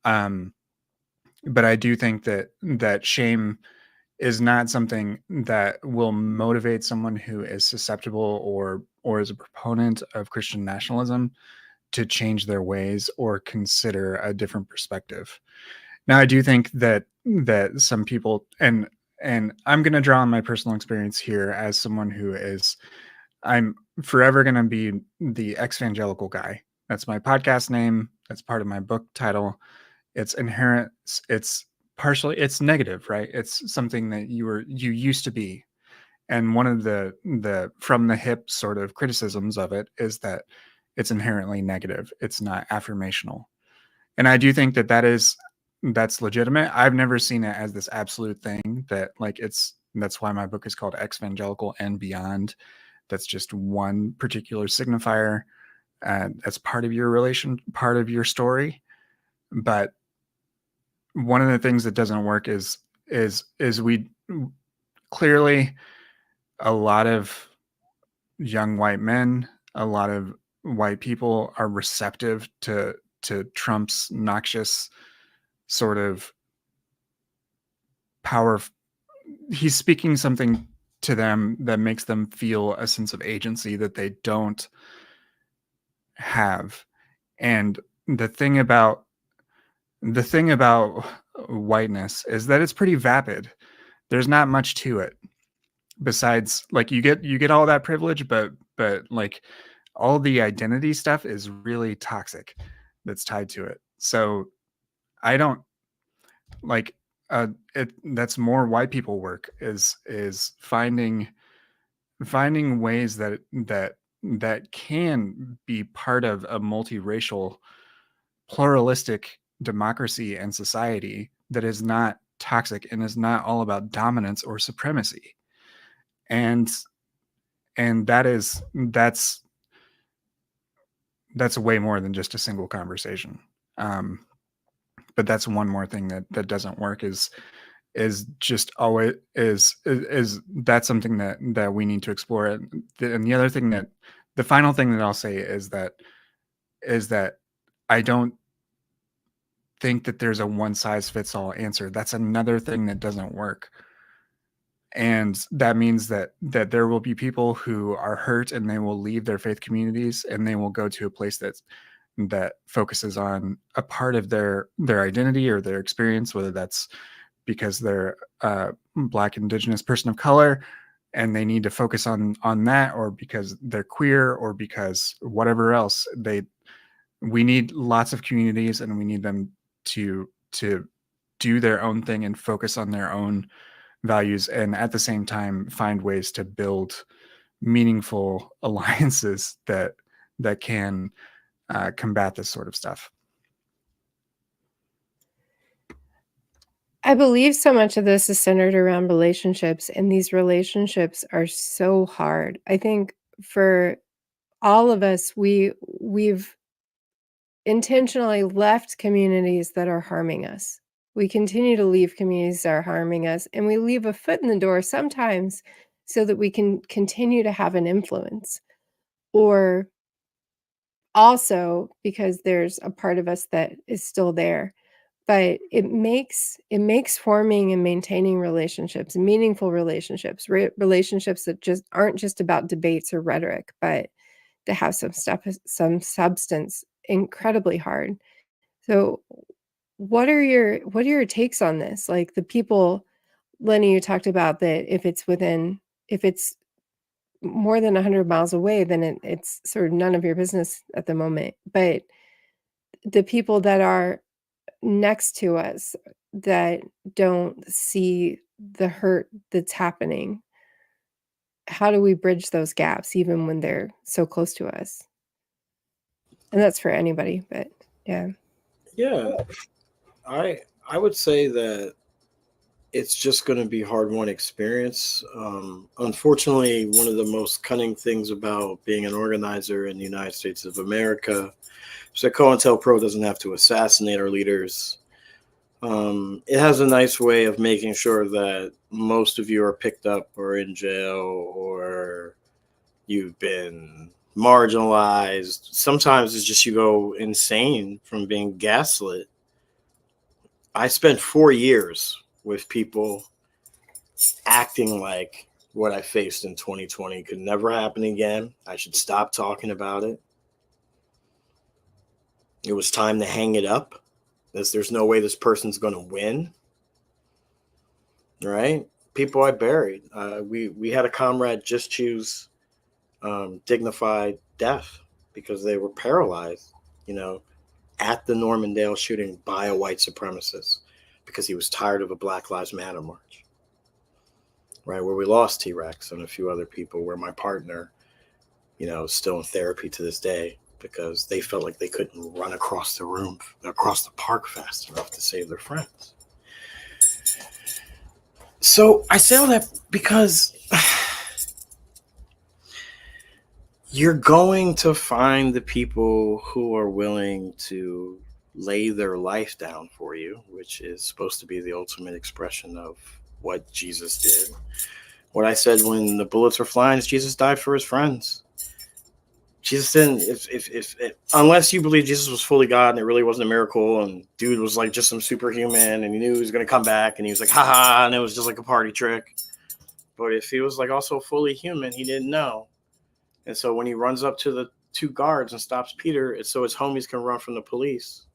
But I do think that shame is not something that will motivate someone who is susceptible or is a proponent of Christian nationalism to change their ways or consider a different perspective. Now, I do think that some people, and I'm going to draw on my personal experience here as someone who is, I'm forever going to be the evangelical guy. That's my podcast name. That's part of my book title. It's inherent. It's partially, it's negative, right? It's something that you used to be. And one of the from the hip sort of criticisms of it is that it's inherently negative. It's not affirmational. And I do think that's legitimate. I've never seen it as this absolute thing that that's why my book is called Evangelical and Beyond. That's just one particular signifier. That's part of your story. But one of the things that doesn't work is we clearly, a lot of young white men, a lot of white people are receptive to Trump's noxious sort of power. He's speaking something to them that makes them feel a sense of agency that they don't have. And the thing about whiteness is that it's pretty vapid. There's not much to it besides, like, you get all that privilege, but like, all the identity stuff is really toxic that's tied to it. So I don't like that's more white people work, is finding ways that can be part of a multiracial, pluralistic democracy and society that is not toxic and is not all about dominance or supremacy. And that's way more than just a single conversation. that's one more thing that doesn't work, is just always is that's something that we need to explore. And the other thing, that the final thing that I'll say is that I don't think that there's a one size fits all answer. That's another thing that doesn't work. And that means that there will be people who are hurt, and they will leave their faith communities, and they will go to a place that focuses on a part of their identity or their experience, whether that's because they're a Black, Indigenous person of color, and they need to focus on that, or because they're queer, or because whatever else. We need lots of communities, and we need them to do their own thing and focus on their own values, and at the same time find ways to build meaningful alliances that can combat this sort of stuff. I believe so much of this is centered around relationships, and these relationships are so hard. I think for all of us, we've intentionally left communities that are harming us. We continue to leave communities that are harming us, and we leave a foot in the door sometimes so that we can continue to have an influence, or also because there's a part of us that is still there. But it makes forming and maintaining relationships, meaningful relationships, relationships that just aren't just about debates or rhetoric, but to have some substance, incredibly hard. So what are your takes on this? Like, the people, Lenny, you talked about that if it's more than 100 miles away, then it's sort of none of your business at the moment. But the people that are next to us that don't see the hurt that's happening, how do we bridge those gaps even when they're so close to us? And that's for anybody, but yeah. Yeah, I would say that it's just going to be hard-won experience. Unfortunately, one of the most cunning things about being an organizer in the United States of America is that COINTELPRO doesn't have to assassinate our leaders. It has a nice way of making sure that most of you are picked up or in jail, or you've been marginalized. Sometimes it's just you go insane from being gaslit. I spent 4 years with people acting like what I faced in 2020 could never happen again. I should stop talking about it. It was time to hang it up, as there's no way this person's going to win. Right? People I buried. We had a comrade just choose dignified death because they were paralyzed, at the Normandale shooting by a white supremacist, because he was tired of a Black Lives Matter march. Right, where we lost T-Rex and a few other people, where my partner, is still in therapy to this day because they felt like they couldn't run across the park fast enough to save their friends. So I say all that because you're going to find the people who are willing to lay their life down for you, which is supposed to be the ultimate expression of what Jesus did. What I said when the bullets were flying is Jesus died for his friends. Jesus didn't, if unless you believe Jesus was fully God and it really wasn't a miracle, and dude was like just some superhuman and he knew he was going to come back and he was like, haha, and it was just like a party trick. But if he was like also fully human, he didn't know. And so when he runs up to the 2 guards and stops Peter, it's so his homies can run from the police.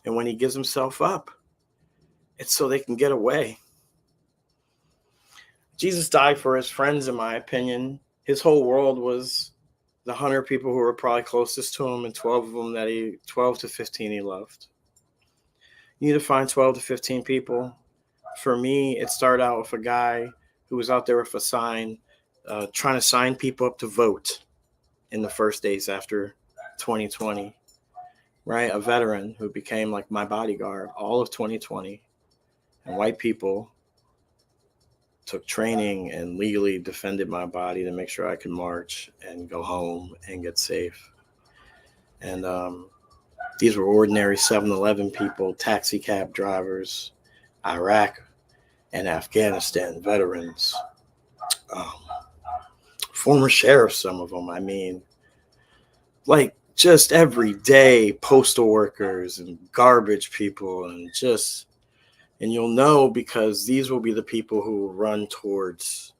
And when he gives himself up, it's so they can get away. Jesus died for his friends, in my opinion. His whole world was the 100 people who were probably closest to him, and 12 of them 12 to 15 he loved. You need to find 12 to 15 people. For me, it started out with a guy who was out there with a sign, trying to sign people up to vote in the first days after 2020, right? A veteran who became like my bodyguard all of 2020. And white people took training and legally defended my body to make sure I could march and go home and get safe. And These were ordinary 7-Eleven people, taxi cab drivers, Iraq and Afghanistan veterans, um, former sheriffs, some of them. I mean, like just everyday postal workers and garbage people, and you'll know because these will be the people who will run towards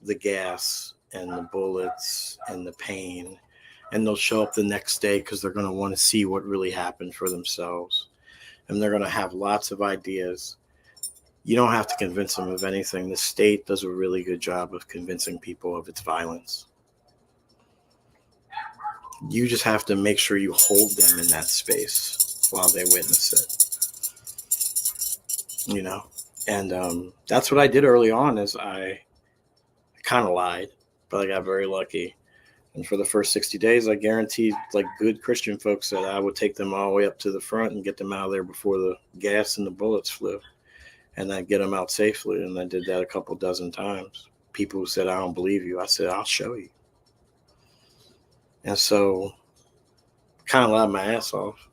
the gas and the bullets and the pain, and they'll show up the next day because they're going to want to see what really happened for themselves, and they're going to have lots of ideas. You don't have to convince them of anything. The state does a really good job of convincing people of its violence. You just have to make sure you hold them in that space while they witness it, and that's what I did early on. Is I kind of lied, but I got very lucky. And for the first 60 days, I guaranteed, like good Christian folks, that I would take them all the way up to the front and get them out of there before the gas and the bullets flew. And I'd get them out safely. And I did that a couple dozen times. People who said, I don't believe you. I said, I'll show you. And so kind of lied my ass off.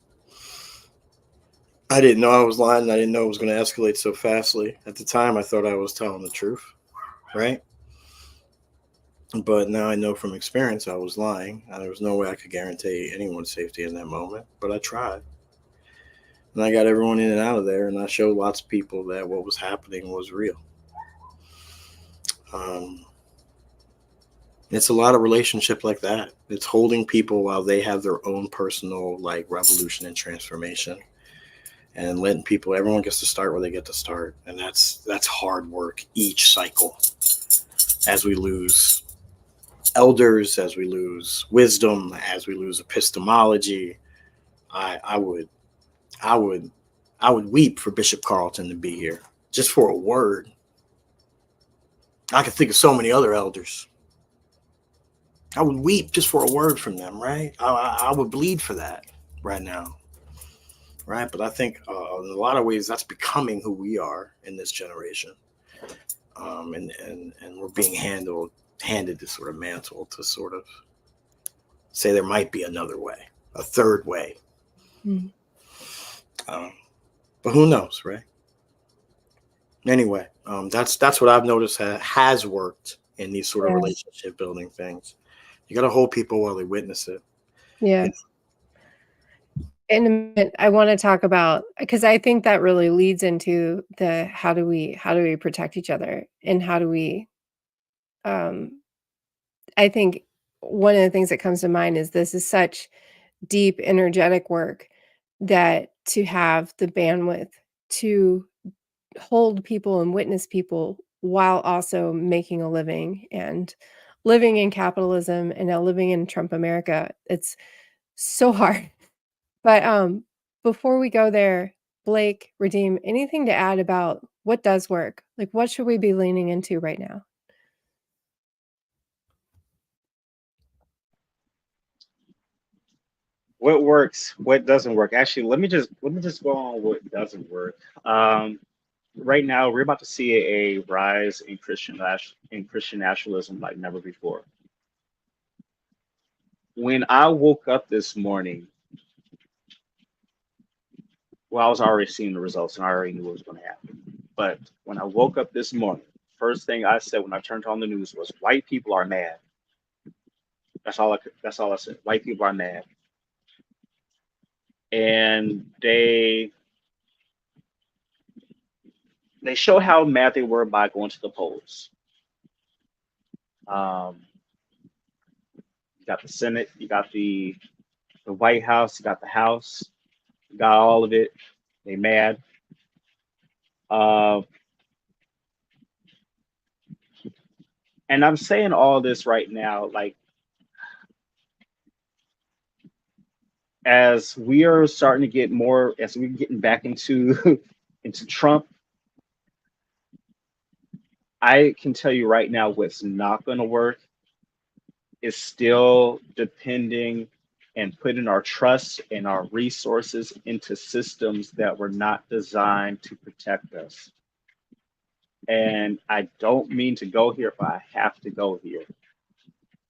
I didn't know I was lying. And I didn't know it was going to escalate so fastly. At the time, I thought I was telling the truth, right? But now I know from experience I was lying. There was no way I could guarantee anyone's safety in that moment, but I tried. And I got everyone in and out of there, and I showed lots of people that what was happening was real. It's a lot of relationship like that. It's holding people while they have their own personal like revolution and transformation, and letting people, everyone gets to start where they get to start. And that's hard work each cycle. As we lose elders, as we lose wisdom, as we lose epistemology, I would weep for Bishop Carlton to be here just for a word. I could think of so many other elders. I would weep just for a word from them, right? I would bleed for that right now, right? But I think in a lot of ways that's becoming who we are in this generation, and we're being handed this sort of mantle to sort of say there might be another way, a third way. Mm. But who knows, right? Anyway, that's what I've noticed has worked in these sort of relationship building things. You got to hold people while they witness it. Yeah. In a minute, I want to talk about, because I think that really leads into the how do we protect each other, and how do we I think one of the things that comes to mind is this is such deep energetic work that to have the bandwidth to hold people and witness people while also making a living and living in capitalism and now living in Trump America. It's so hard. But before we go there, Blake, Redeem, anything to add about what does work? Like, what should we be leaning into right now? What works? What doesn't work? Actually, let me just go on what doesn't work. Right now, we're about to see a rise in Christian nationalism like never before. When I woke up this morning, well, I was already seeing the results and I already knew what was going to happen. But when I woke up this morning, first thing I said when I turned on the news was, "White people are mad." That's all I said. White people are mad, and they showed how mad they were by going to the polls. You got the Senate, you got the White House, you got the House, you got all of it. They mad. And I'm saying all this right now, like, as we are starting to get more, as we're getting back into into Trump, I can tell you right now what's not going to work is still depending and putting our trust and our resources into systems that were not designed to protect us. And I don't mean to go here, but I have to go here.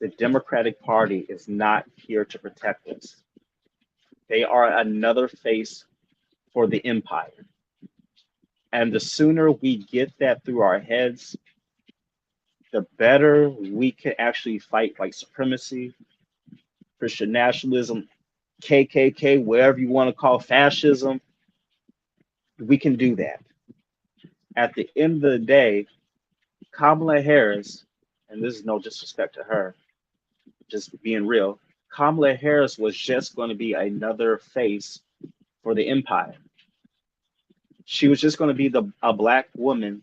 The Democratic Party is not here to protect us. They are another face for the empire. And the sooner we get that through our heads, the better we can actually fight white supremacy, Christian nationalism, KKK, whatever you want to call fascism. We can do that. At the end of the day, Kamala Harris, and this is no disrespect to her, just being real, Kamala Harris was just going to be another face for the empire. She was just going to be a black woman.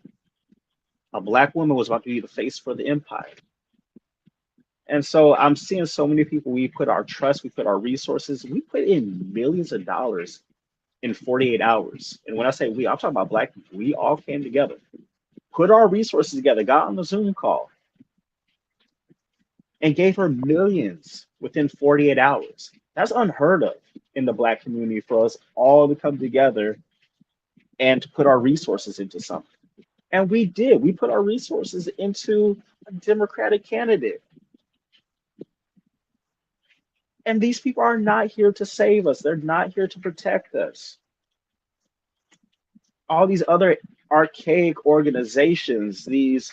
A black woman was about to be the face for the empire. And so I'm seeing so many people, we put our trust, we put our resources, we put in millions of dollars in 48 hours. And when I say we, I'm talking about black people. We all came together, put our resources together, got on the Zoom call, and gave her millions within 48 hours. That's unheard of in the black community for us all to come together and to put our resources into something. And we did. We put our resources into a Democratic candidate. And these people are not here to save us. They're not here to protect us. All these other archaic organizations, these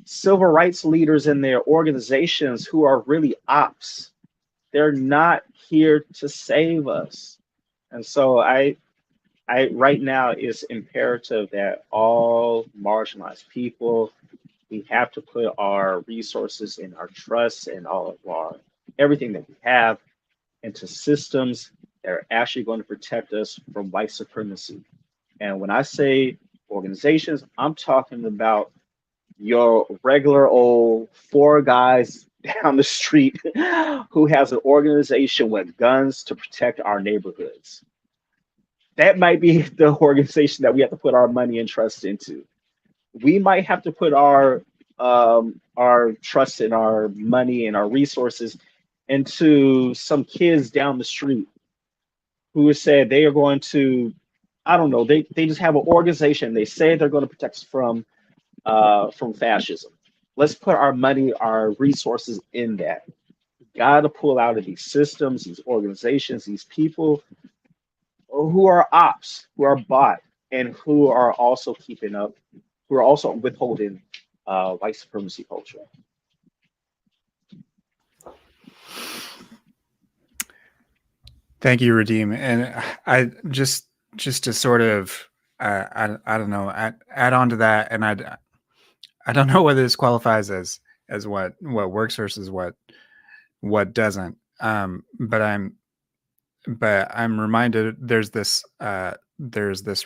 civil rights leaders in their organizations who are really ops, they're not here to save us. And so I right now it's imperative that all marginalized people, we have to put our resources and our trust and all of our everything that we have into systems that are actually going to protect us from white supremacy. And when I say organizations, I'm talking about your regular old four guys down the street who has an organization with guns to protect our neighborhoods. That might be the organization that we have to put our money and trust into. We might have to put our trust and our money and our resources into some kids down the street who said they are going to, I don't know, they just have an organization. They say they're going to protect us from fascism. Let's put our money, our resources in that. Got to pull out of these systems, these organizations, these people who are ops, who are bought, and who are also keeping up, who are also withholding white supremacy culture. Thank you, Redeem. And I just to sort of I don't know, add on to that, and I don't know whether this qualifies as what works versus what doesn't. But I'm reminded there's this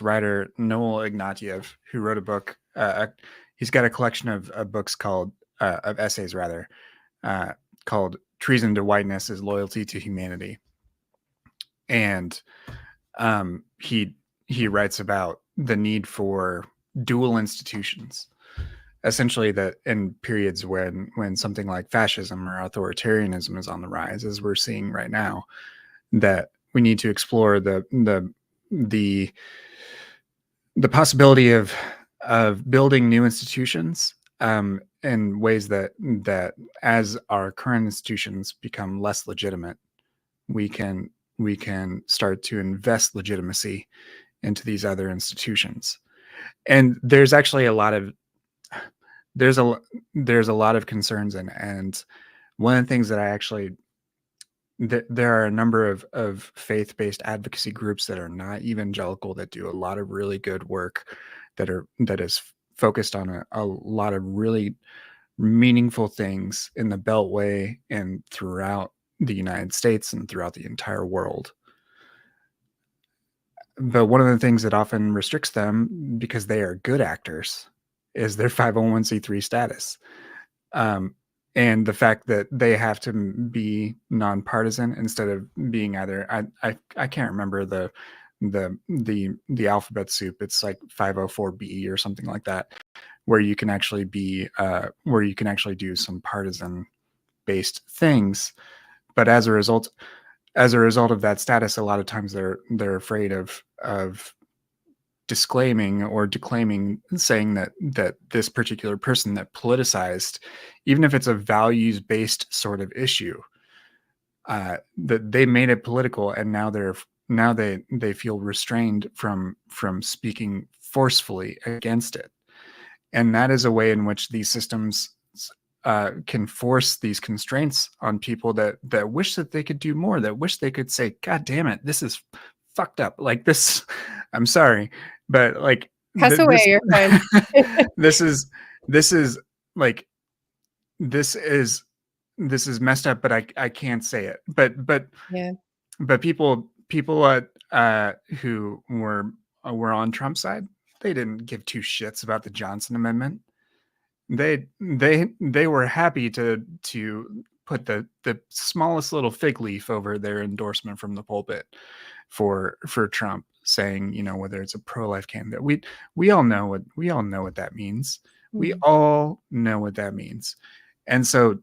writer Noel Ignatieff who wrote a book. He's got a collection of books called of essays rather called "Treason to Whiteness is Loyalty to Humanity," and he writes about the need for dual institutions. Essentially, that in periods when something like fascism or authoritarianism is on the rise, as we're seeing right now, that we need to explore the possibility of building new institutions in ways that as our current institutions become less legitimate, we can start to invest legitimacy into these other institutions. And there's actually a lot of concerns, and one of the things that I actually there are a number of faith-based advocacy groups that are not evangelical that do a lot of really good work that is focused on a lot of really meaningful things in the Beltway and throughout the United States and throughout the entire world. But one of the things that often restricts them, because they are good actors, is their 501c3 status. And the fact that they have to be nonpartisan instead of being either, I can't remember the alphabet soup. It's like 504B or something like that, where you can actually be, where you can actually do some partisan based things. But as a result of that status, a lot of times they're afraid of disclaiming or declaiming, saying that this particular person that politicized, even if it's a values-based sort of issue, that they made it political, and now they feel restrained from speaking forcefully against it. And that is a way in which these systems can force these constraints on people that wish that they could do more, that wish they could say, God damn it, this is fucked up. Like this, I'm sorry, but like Pass away, you're fine. this is like this is messed up, but I can't say it. But Yeah. But people who were on Trump's side, they didn't give two shits about the Johnson Amendment. They were happy to put the smallest little fig leaf over their endorsement from the pulpit for Trump, saying, you know, whether it's a pro-life candidate. We all know what that means. We all know what that means. And so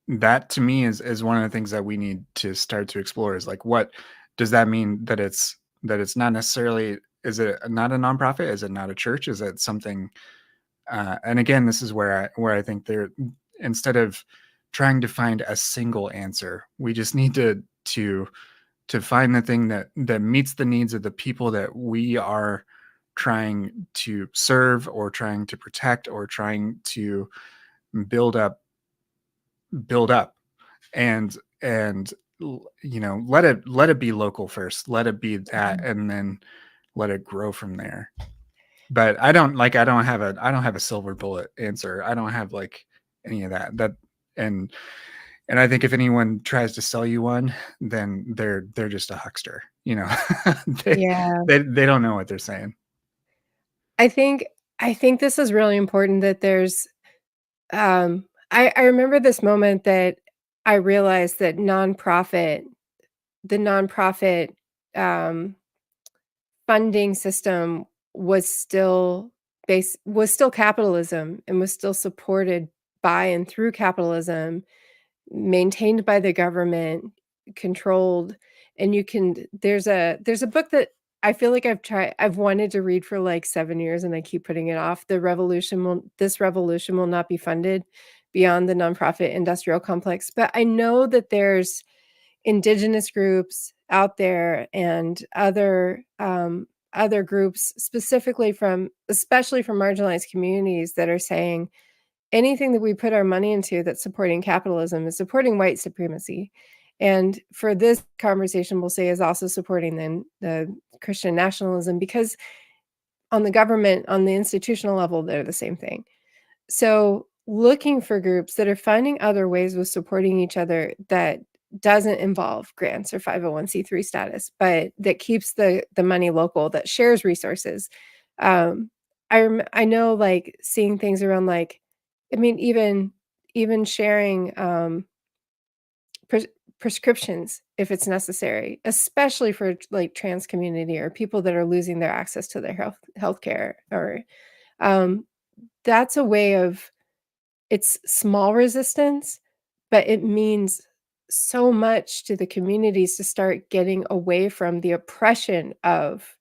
that to me is one of the things that we need to start to explore, is like, what does that mean? That it's not necessarily, is it not a nonprofit? Is it not a church? Is it something? And again, this is where I think instead of trying to find a single answer, we just need to find the thing that meets the needs of the people that we are trying to serve, or trying to protect, or trying to build up, and you know, let it be local first, let it be that, and then let it grow from there. But I don't have a silver bullet answer. I don't have like any of that. And I think if anyone tries to sell you one, then they're just a huckster, you know. They don't know what they're saying. I think this is really important, that there's I remember this moment that I realized that the nonprofit funding system was still capitalism, and was still supported by and through capitalism, maintained by the government, controlled. And there's a book that I feel like I've wanted to read for like 7 years, and I keep putting it off. This revolution will not be funded beyond the nonprofit industrial complex. But I know that there's indigenous groups out there, and other groups, especially from marginalized communities, that are saying anything that we put our money into that's supporting capitalism is supporting white supremacy. And for this conversation, we'll say is also supporting the Christian nationalism, because on the institutional level, they're the same thing. So looking for groups that are finding other ways of supporting each other that doesn't involve grants or 501c3 status, but that keeps the money local, that shares resources. I know, like, seeing things around, like, I mean, even sharing prescriptions if it's necessary, especially for like trans community or people that are losing their access to their healthcare. Or that's a way of, it's small resistance, but it means so much to the communities to start getting away from the oppression of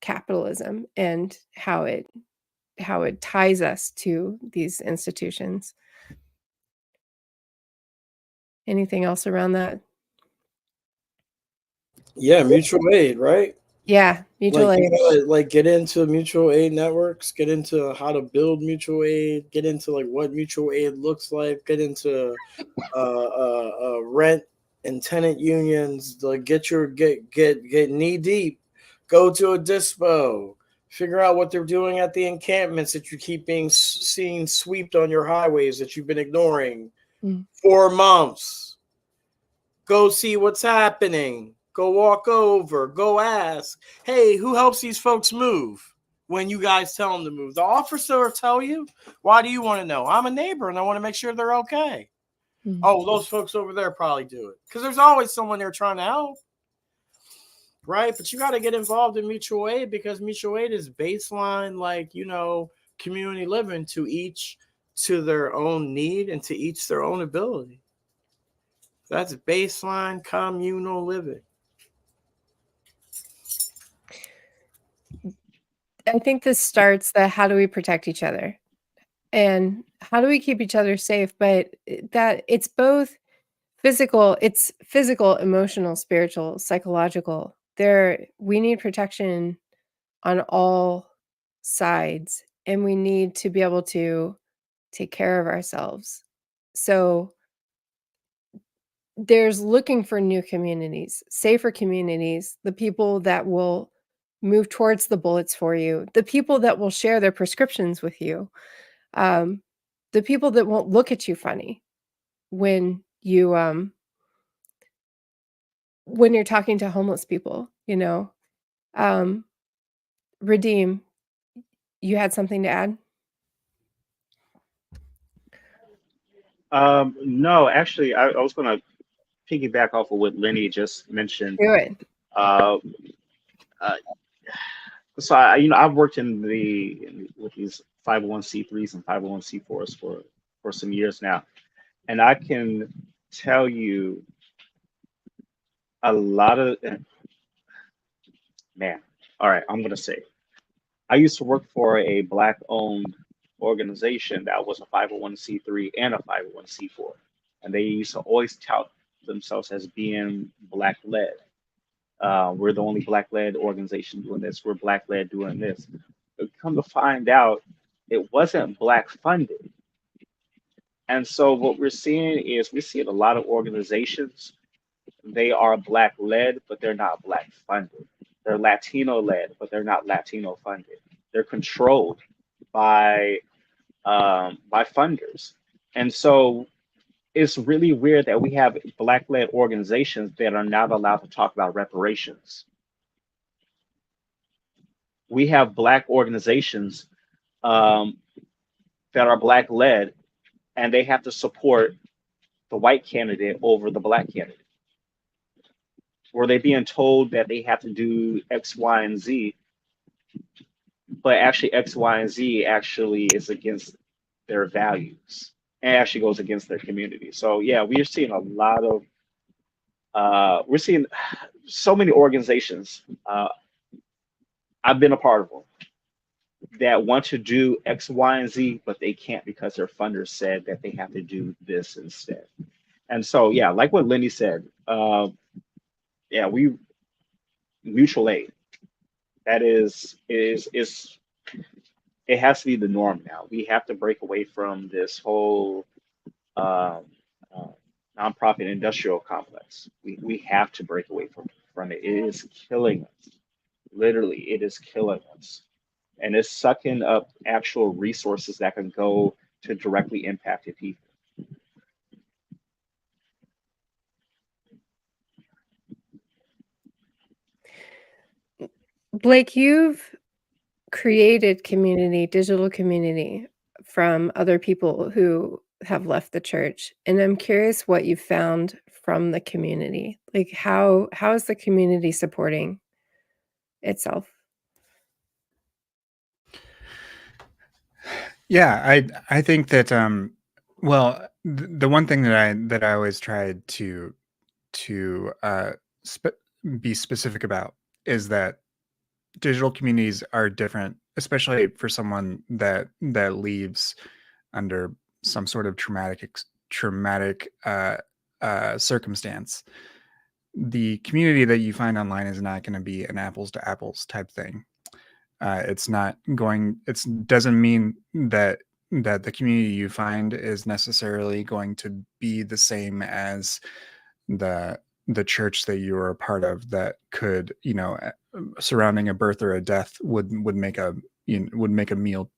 capitalism and how it ties us to these institutions. Anything else around that? Yeah, mutual aid, right? Yeah, mutual Like, aid. you gotta, like, get into mutual aid networks, get into how to build mutual aid, get into like what mutual aid looks like, get into rent and tenant unions, like get knee deep, go to a dispo, figure out what they're doing at the encampments that you keep seeing swept on your highways that you've been ignoring 4 months. Go see what's happening. Go walk over. Go ask, hey, who helps these folks move when you guys tell them to move? The officer will tell you. Why do you want to know? I'm a neighbor and I want to make sure they're okay. Oh, those folks over there probably do it. Because there's always someone there trying to help. Right? But you got to get involved in mutual aid, because mutual aid is baseline, like, you know, community living, to each to their own need and to each their own ability. That's baseline communal living. I think this starts the how do we protect each other and how do we keep each other safe, but that it's both it's physical, emotional, spiritual, psychological. We need protection on all sides, and we need to be able to take care of ourselves. So there's looking for new communities, safer communities, the people that will move towards the bullets for you, the people that will share their prescriptions with you, the people that won't look at you funny when you're talking to homeless people, you know. Redeem, you had something to add? No, actually, I was going to piggyback off of what Lenny just mentioned. Do it. Uh, uh, so I've worked with these 501c3s and 501c4s for some years now, and I can tell you a lot of man. All right, I'm gonna say I used to work for a black-owned organization that was a 501c3 and a 501c4, and they used to always tout themselves as being black-led. We're the only black-led organization doing this. We're black-led doing this. But come to find out, it wasn't black-funded. And so what we're seeing a lot of organizations. They are black-led, but they're not black-funded. They're Latino-led, but they're not Latino-funded. They're controlled by funders, and so it's really weird that we have black-led organizations that are not allowed to talk about reparations. We have black organizations um, that are black-led, and they have to support the white candidate over the black candidate. Were they being told that they have to do X, Y, and Z, but actually X, Y, and Z actually is against their values and actually goes against their community. So yeah, we are seeing a lot of we're seeing so many organizations. I've been a part of them that want to do X, Y, and Z, but they can't because their funders said that they have to do this instead. And so yeah, like what Lenny said, yeah, we mutual aid. That is it has to be the norm now. We have to break away from this whole um, uh, nonprofit industrial complex. We have to break away from it. It is killing us. Literally, it is killing us. And it's sucking up actual resources that can go to directly impacted people. Blake, you've created community, digital community from other people who have left the church, and I'm curious what you found from the community. Like how is the community supporting itself? Yeah, I think that well, the one thing that I always tried to be specific about is that digital communities are different, especially for someone that leaves under some sort of traumatic circumstance. The community that you find online is not going to be an apples to apples type thing. It's not going. It doesn't mean that the community you find is necessarily going to be the same as the the church that you were a part of. That could, surrounding a birth or a death would make a would make a meal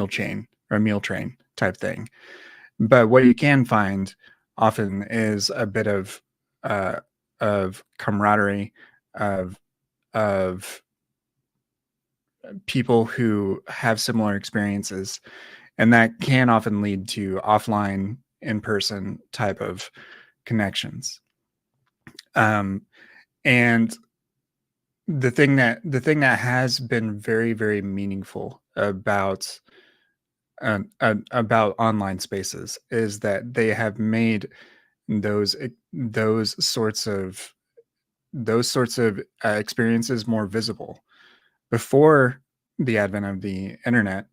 chain or a meal train type thing. But what you can find often is a bit of camaraderie of of people who have similar experiences, and that can often lead to offline in-person type of connections. And the thing that has been very, very meaningful about online spaces is that they have made those those sorts of experiences more visible. Before the advent of the internet,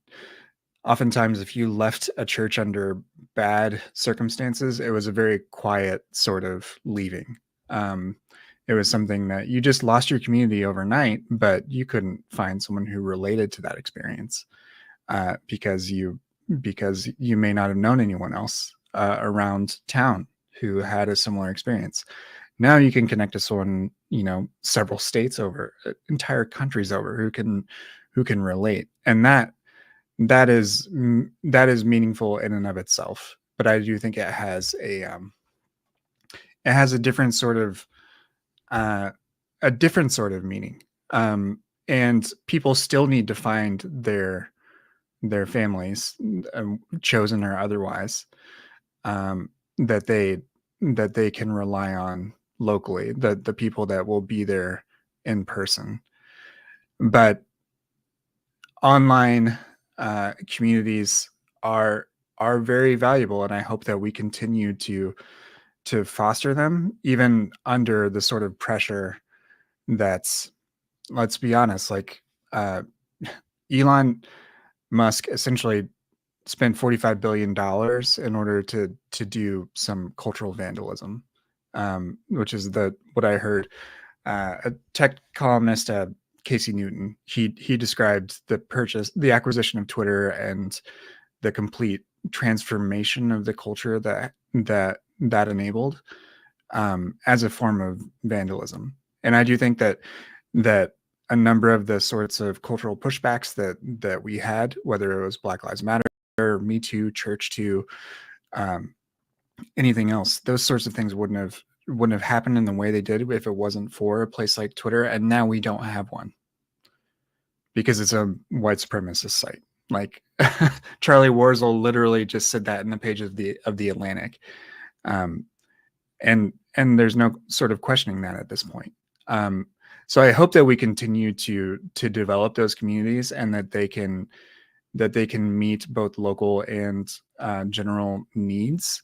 oftentimes if you left a church under bad circumstances, it was a very quiet sort of leaving. It was something that you just lost your community overnight, but you couldn't find someone who related to that experience because you may not have known anyone else around town who had a similar experience. Now you can connect to someone, several states over, entire countries over, who can relate, and that is meaningful in and of itself. But I do think it has a different sort of meaning, and people still need to find their families, chosen or otherwise, that they can rely on locally, the people that will be there in person. But online communities are very valuable, and I hope that we continue to foster them, even under the sort of pressure that's, let's be honest, like Elon Musk essentially spent $45 billion in order to do some cultural vandalism, which is what I heard. A tech columnist, Casey Newton, he described the acquisition of Twitter and the complete transformation of the culture that enabled, as a form of vandalism. And I do think that a number of the sorts of cultural pushbacks that we had, whether it was Black Lives Matter, Me Too, Church Too, anything else, those sorts of things wouldn't have happened in the way they did if it wasn't for a place like Twitter. And now we don't have one because it's a white supremacist site. Like Charlie Warzel literally just said that in the page of the Atlantic. And there's no sort of questioning that at this point. So I hope that we continue to develop those communities, and that they can meet both local and general needs.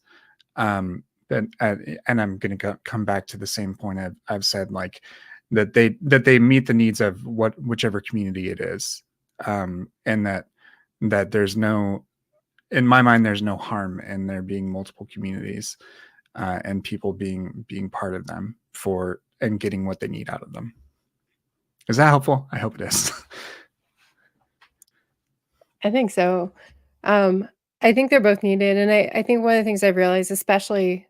And I'm going to come back to the same point I've said, like that they meet the needs of whichever community it is, and that there's no, in my mind, there's no harm in there being multiple communities, and people being part of them and getting what they need out of them. Is that helpful? I hope it is. I think so. I think they're both needed. And I think one of the things I've realized, especially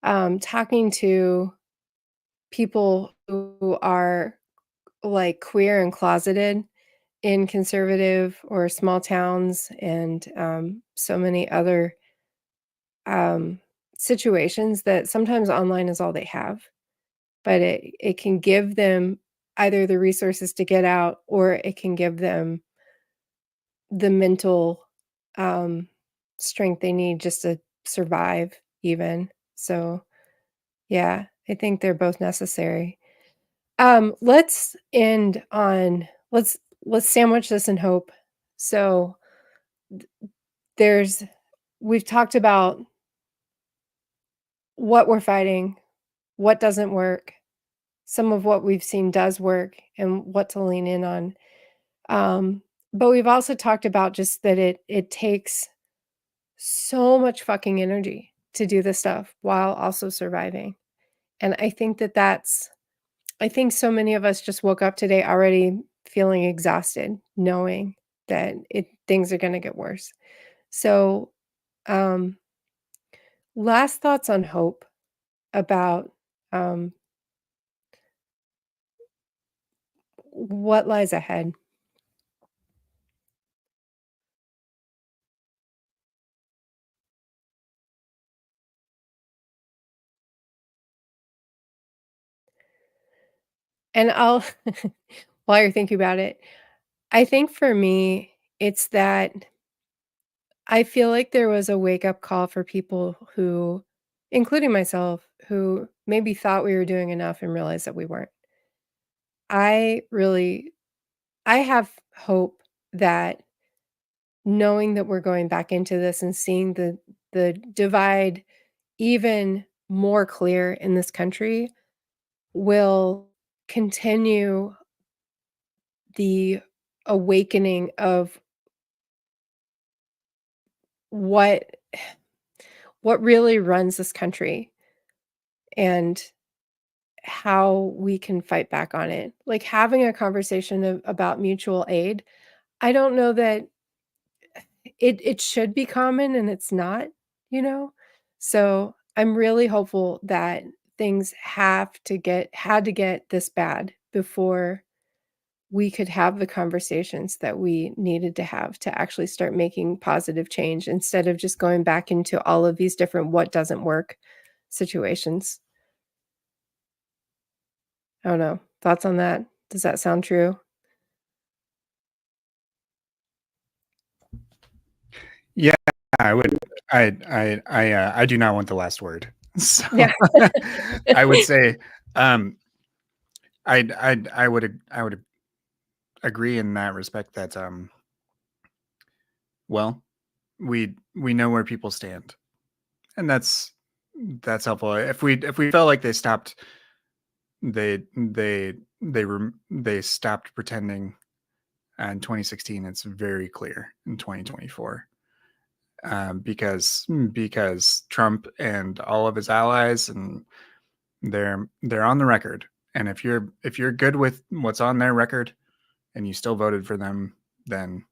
talking to people who are like queer and closeted in conservative or small towns, and so many other situations, that sometimes online is all they have, but it can give them either the resources to get out, or it can give them the mental strength they need just to survive even. So yeah, I think they're both necessary. Let's end on, let's sandwich this in hope. So we've talked about what we're fighting, what doesn't work, some of what we've seen does work, and what to lean in on. But we've also talked about just that it takes so much fucking energy to do this stuff while also surviving. And I think I think so many of us just woke up today already feeling exhausted, knowing that things are going to get worse. So, last thoughts on hope about what lies ahead. And I'll, while you're thinking about it, I think for me, it's that I feel like there was a wake up call for people who, including myself, who maybe thought we were doing enough and realized that we weren't. I really, I have hope that knowing that we're going back into this and seeing the divide even more clear in this country will continue the awakening of what really runs this country and how we can fight back on it. Like having a conversation about mutual aid, I don't know that it should be common and it's not, you know? So I'm really hopeful that things had to get this bad before we could have the conversations that we needed to have to actually start making positive change instead of just going back into all of these different what doesn't work situations. I don't know. Thoughts on that? Does that sound true? Yeah, I would. I do not want the last word. So Yeah. I would say, I would agree in that respect that, well, we know where people stand, and that's helpful. If we felt like they stopped, they stopped pretending in 2016, it's very clear in 2024. Because Trump and all of his allies, and they're on the record. And if you're good with what's on their record and you still voted for them, then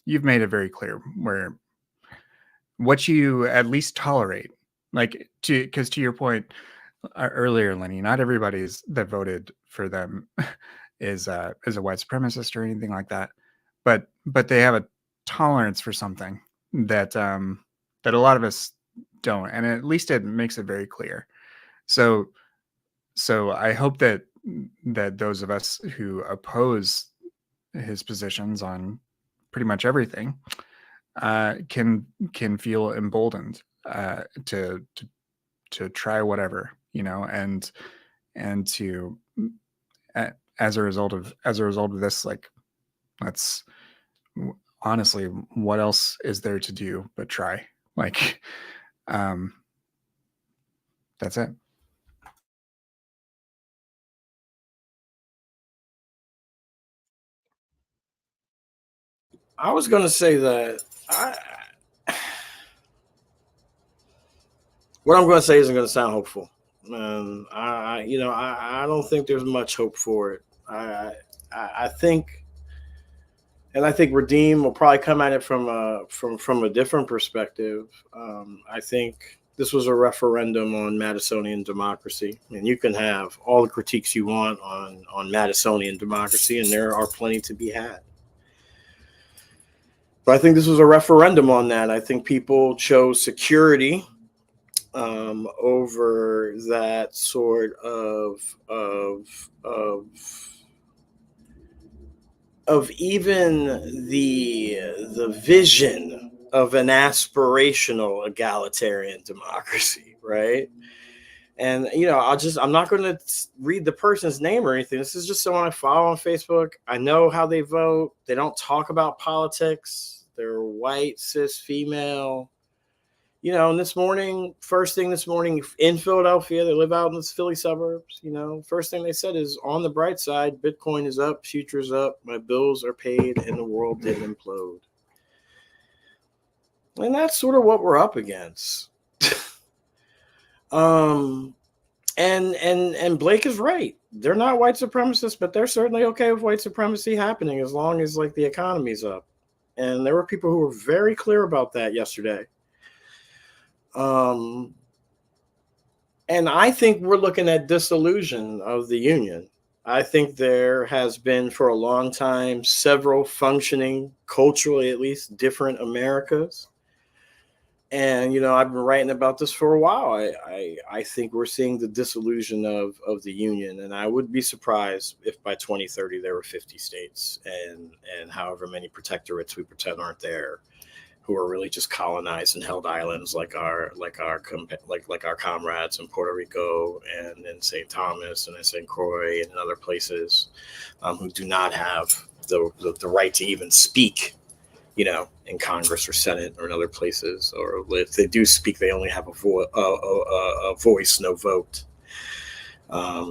you've made it very clear where what you at least tolerate. Like, because to your point earlier, Lenny, not everybody's that voted for them is a white supremacist or anything like that, but they have a tolerance for something that that a lot of us don't, and at least it makes it very clear. So I hope that those of us who oppose his positions on pretty much everything can feel emboldened to try whatever, and to as a result of this, like, let's honestly, what else is there to do but try? Like, that's it. I was going to say that what I'm going to say isn't going to sound hopeful. I don't think there's much hope for it. I think, and I think Redeem will probably come at it from a different perspective. I think this was a referendum on Madisonian democracy, and you can have all the critiques you want on Madisonian democracy, and there are plenty to be had. But I think this was a referendum on that. I think people chose security over that sort of even the vision of an aspirational egalitarian democracy, right? And I'm not going to read the person's name or anything. This is just someone I follow on Facebook. I know how they vote. They don't talk about politics. They're white, cis, female. And first thing this morning in Philadelphia, they live out in the Philly suburbs. First thing they said is, on the bright side, Bitcoin is up, futures up, my bills are paid, and the world didn't implode. And that's sort of what we're up against. And Blake is right. They're not white supremacists, but they're certainly okay with white supremacy happening as long as the economy's up. And there were people who were very clear about that yesterday. And I think we're looking at disillusion of the Union. I think there has been for a long time several functioning, culturally at least, different Americas. And, I've been writing about this for a while. I think we're seeing the disillusion of the Union. And I would be surprised if by 2030 there were 50 states and however many protectorates we pretend aren't there, who are really just colonized and held islands like our comrades in Puerto Rico and in St. Thomas and in St. Croix and in other places, who do not have the right to even speak, in Congress or Senate or in other places, or if they do speak, they only have a voice, no vote.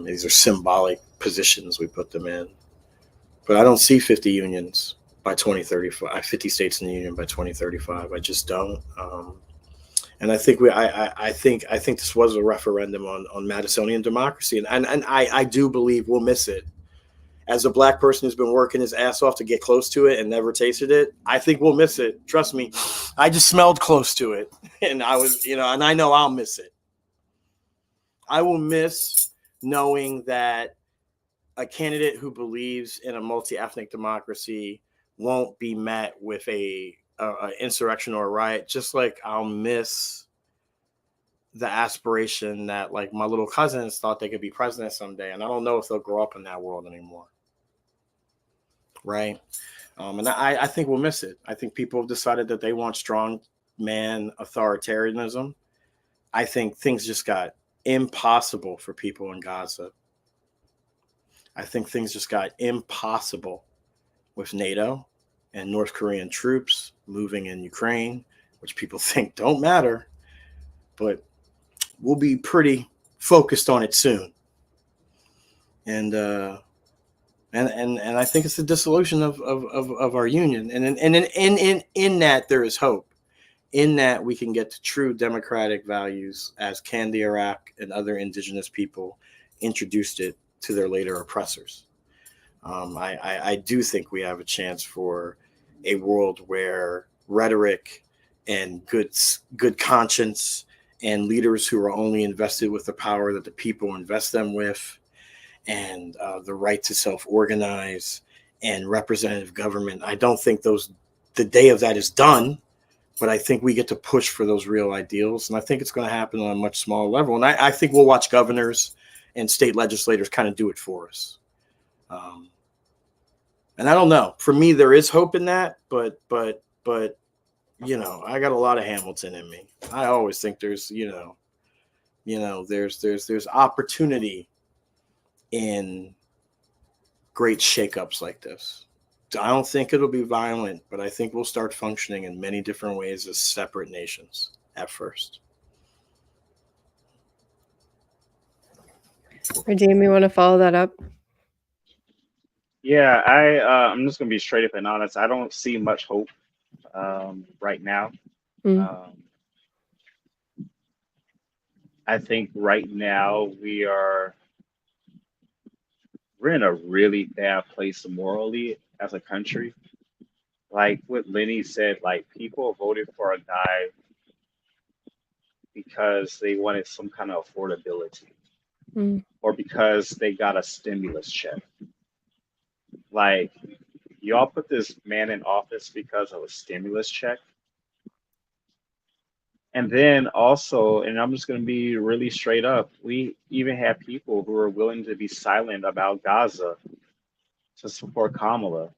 These are symbolic positions we put them in. But I don't see 50 unions by 2035, 50 states in the union by 2035. I just don't. And I think I think this was a referendum on Madisonian democracy, and I do believe we'll miss it. As a Black person who's been working his ass off to get close to it and never tasted it, I think we'll miss it. Trust me, I just smelled close to it, and I was, and I know I'll miss it. I will miss knowing that a candidate who believes in a multi-ethnic democracy won't be met with a insurrection or a riot, just like I'll miss the aspiration that like my little cousins thought they could be president someday. And I don't know if they'll grow up in that world anymore. Right. And I think we'll miss it. I think people have decided that they want strong man authoritarianism. I think things just got impossible for people in Gaza. I think things just got impossible with NATO and North Korean troops moving in Ukraine, which people think don't matter, but we'll be pretty focused on it soon. And I think it's the dissolution of our union. And in that there is hope. In that we can get to true democratic values as can the Iraq and other indigenous people introduced it to their later oppressors. I do think we have a chance for a world where rhetoric and good conscience and leaders who are only invested with the power that the people invest them with, and the right to self-organize and representative government. I don't think the day of that is done, but I think we get to push for those real ideals. And I think it's going to happen on a much smaller level. And I think we'll watch governors and state legislators kind of do it for us. And I don't know. For me, there is hope in that, but I got a lot of Hamilton in me. I always think there's there's opportunity in great shakeups like this. I don't think it'll be violent, but I think we'll start functioning in many different ways as separate nations at first. Radim, you want to follow that up? Yeah, I'm just gonna be straight up and honest. I don't see much hope right now. I think right now we're in a really bad place morally as a country. Like what Lenny said, like people voted for a guy because they wanted some kind of affordability or because they got a stimulus check. Like, y'all put this man in office because of a stimulus check. And then also, and I'm just going to be really straight up, we even have people who are willing to be silent about Gaza to support Kamala.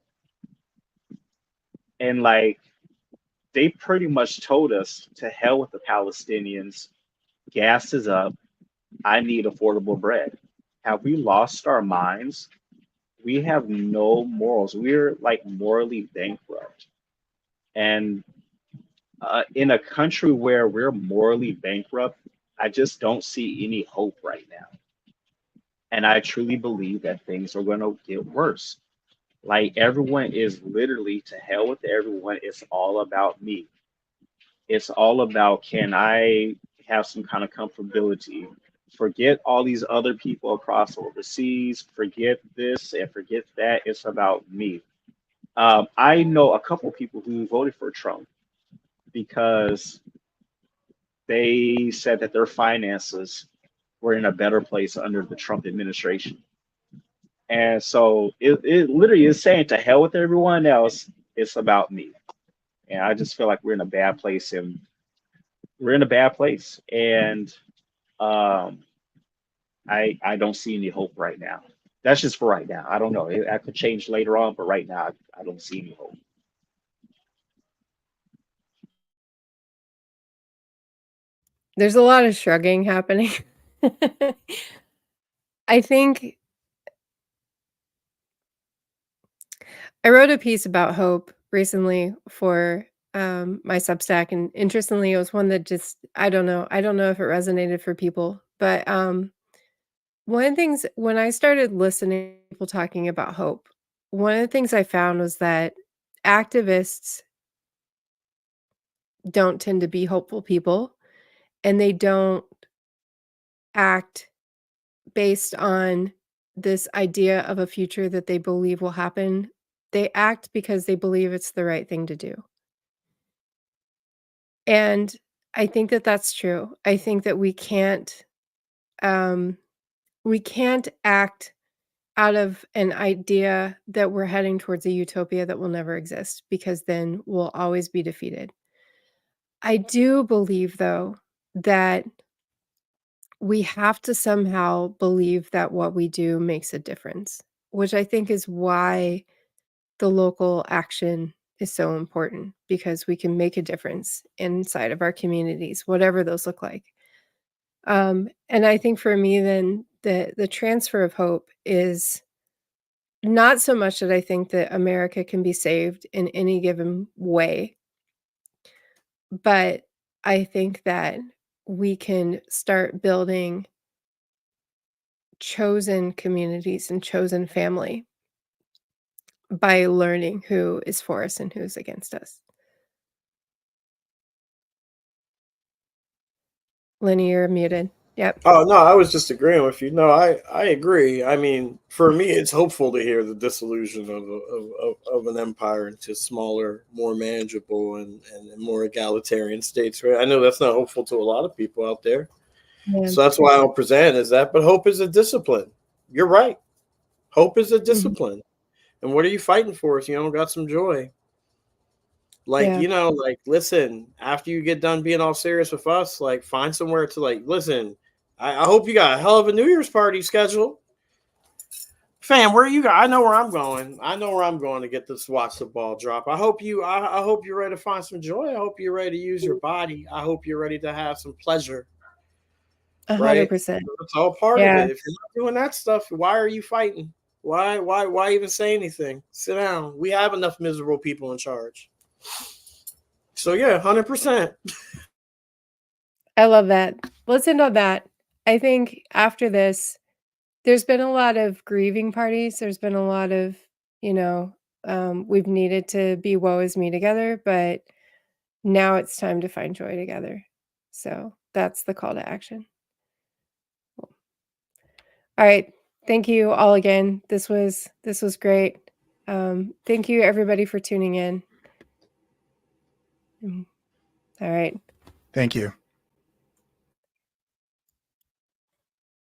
And like, they pretty much told us to hell with the Palestinians. Gas is up. I need affordable bread. Have we lost our minds? We have no morals. We're like morally bankrupt. And in a country where we're morally bankrupt, I just don't see any hope right now. And I truly believe that things are going to get worse. Like everyone is literally to hell with everyone. It's all about me. It's all about, can I have some kind of comfortability? Forget all these other people across overseas. Forget this and forget that. It's about me. I know a couple people who voted for Trump because they said that their finances were in a better place under the Trump administration. And so it literally is saying to hell with everyone else. It's about me. And I just feel like we're in a bad place, and I don't see any hope right now. That's just for right now. I don't know. That could change later on, but right now I don't see any hope. There's a lot of shrugging happening. I think I wrote a piece about hope recently for my Substack, and interestingly, it was one that just I don't know if it resonated for people, but one of the things when I started listening to people talking about hope, one of the things I found was that activists don't tend to be hopeful people, and they don't act based on this idea of a future that they believe will happen. They act because they believe it's the right thing to do. And I think that that's true. I think that we can't act out of an idea that we're heading towards a utopia that will never exist, because then we'll always be defeated. I do believe, though, that we have to somehow believe that what we do makes a difference, which I think is why the local action is so important, because we can make a difference inside of our communities, whatever those look like. And I think for me, then the transfer of hope is not so much that I think that America can be saved in any given way, but I think that we can start building chosen communities and chosen family by learning who is for us and who's against us. Lenny, you're muted. Yep. Oh no, I was just agreeing with you. No, I agree. I mean, for me, it's hopeful to hear the dissolution of an empire into smaller, more manageable, and more egalitarian states. Right? I know that's not hopeful to a lot of people out there. Yeah. So that's why I'll present is that. But hope is a discipline. You're right. Hope is a discipline. And what are you fighting for if you don't got some joy? Like, Yeah. like, listen, after you get done being all serious with us, like, find somewhere to, like, listen, I hope you got a hell of a New Year's party scheduled. Fam, where you go? I know where I'm going. I know where I'm going to get this watch the ball drop. I hope you're ready to find some joy. I hope you're ready to use your body. I hope you're ready to have some pleasure. 100%. It's all part of Yeah. it. If you're not doing that stuff, why are you fighting? Why even say anything? Sit down. We have enough miserable people in charge. So yeah, 100%. I love that. Let's end on that. I think after this, there's been a lot of grieving parties. There's been a lot of, we've needed to be woe is me together, but now it's time to find joy together. So that's the call to action. All right. Thank you all again. This was great. Thank you everybody for tuning in. All right. Thank you.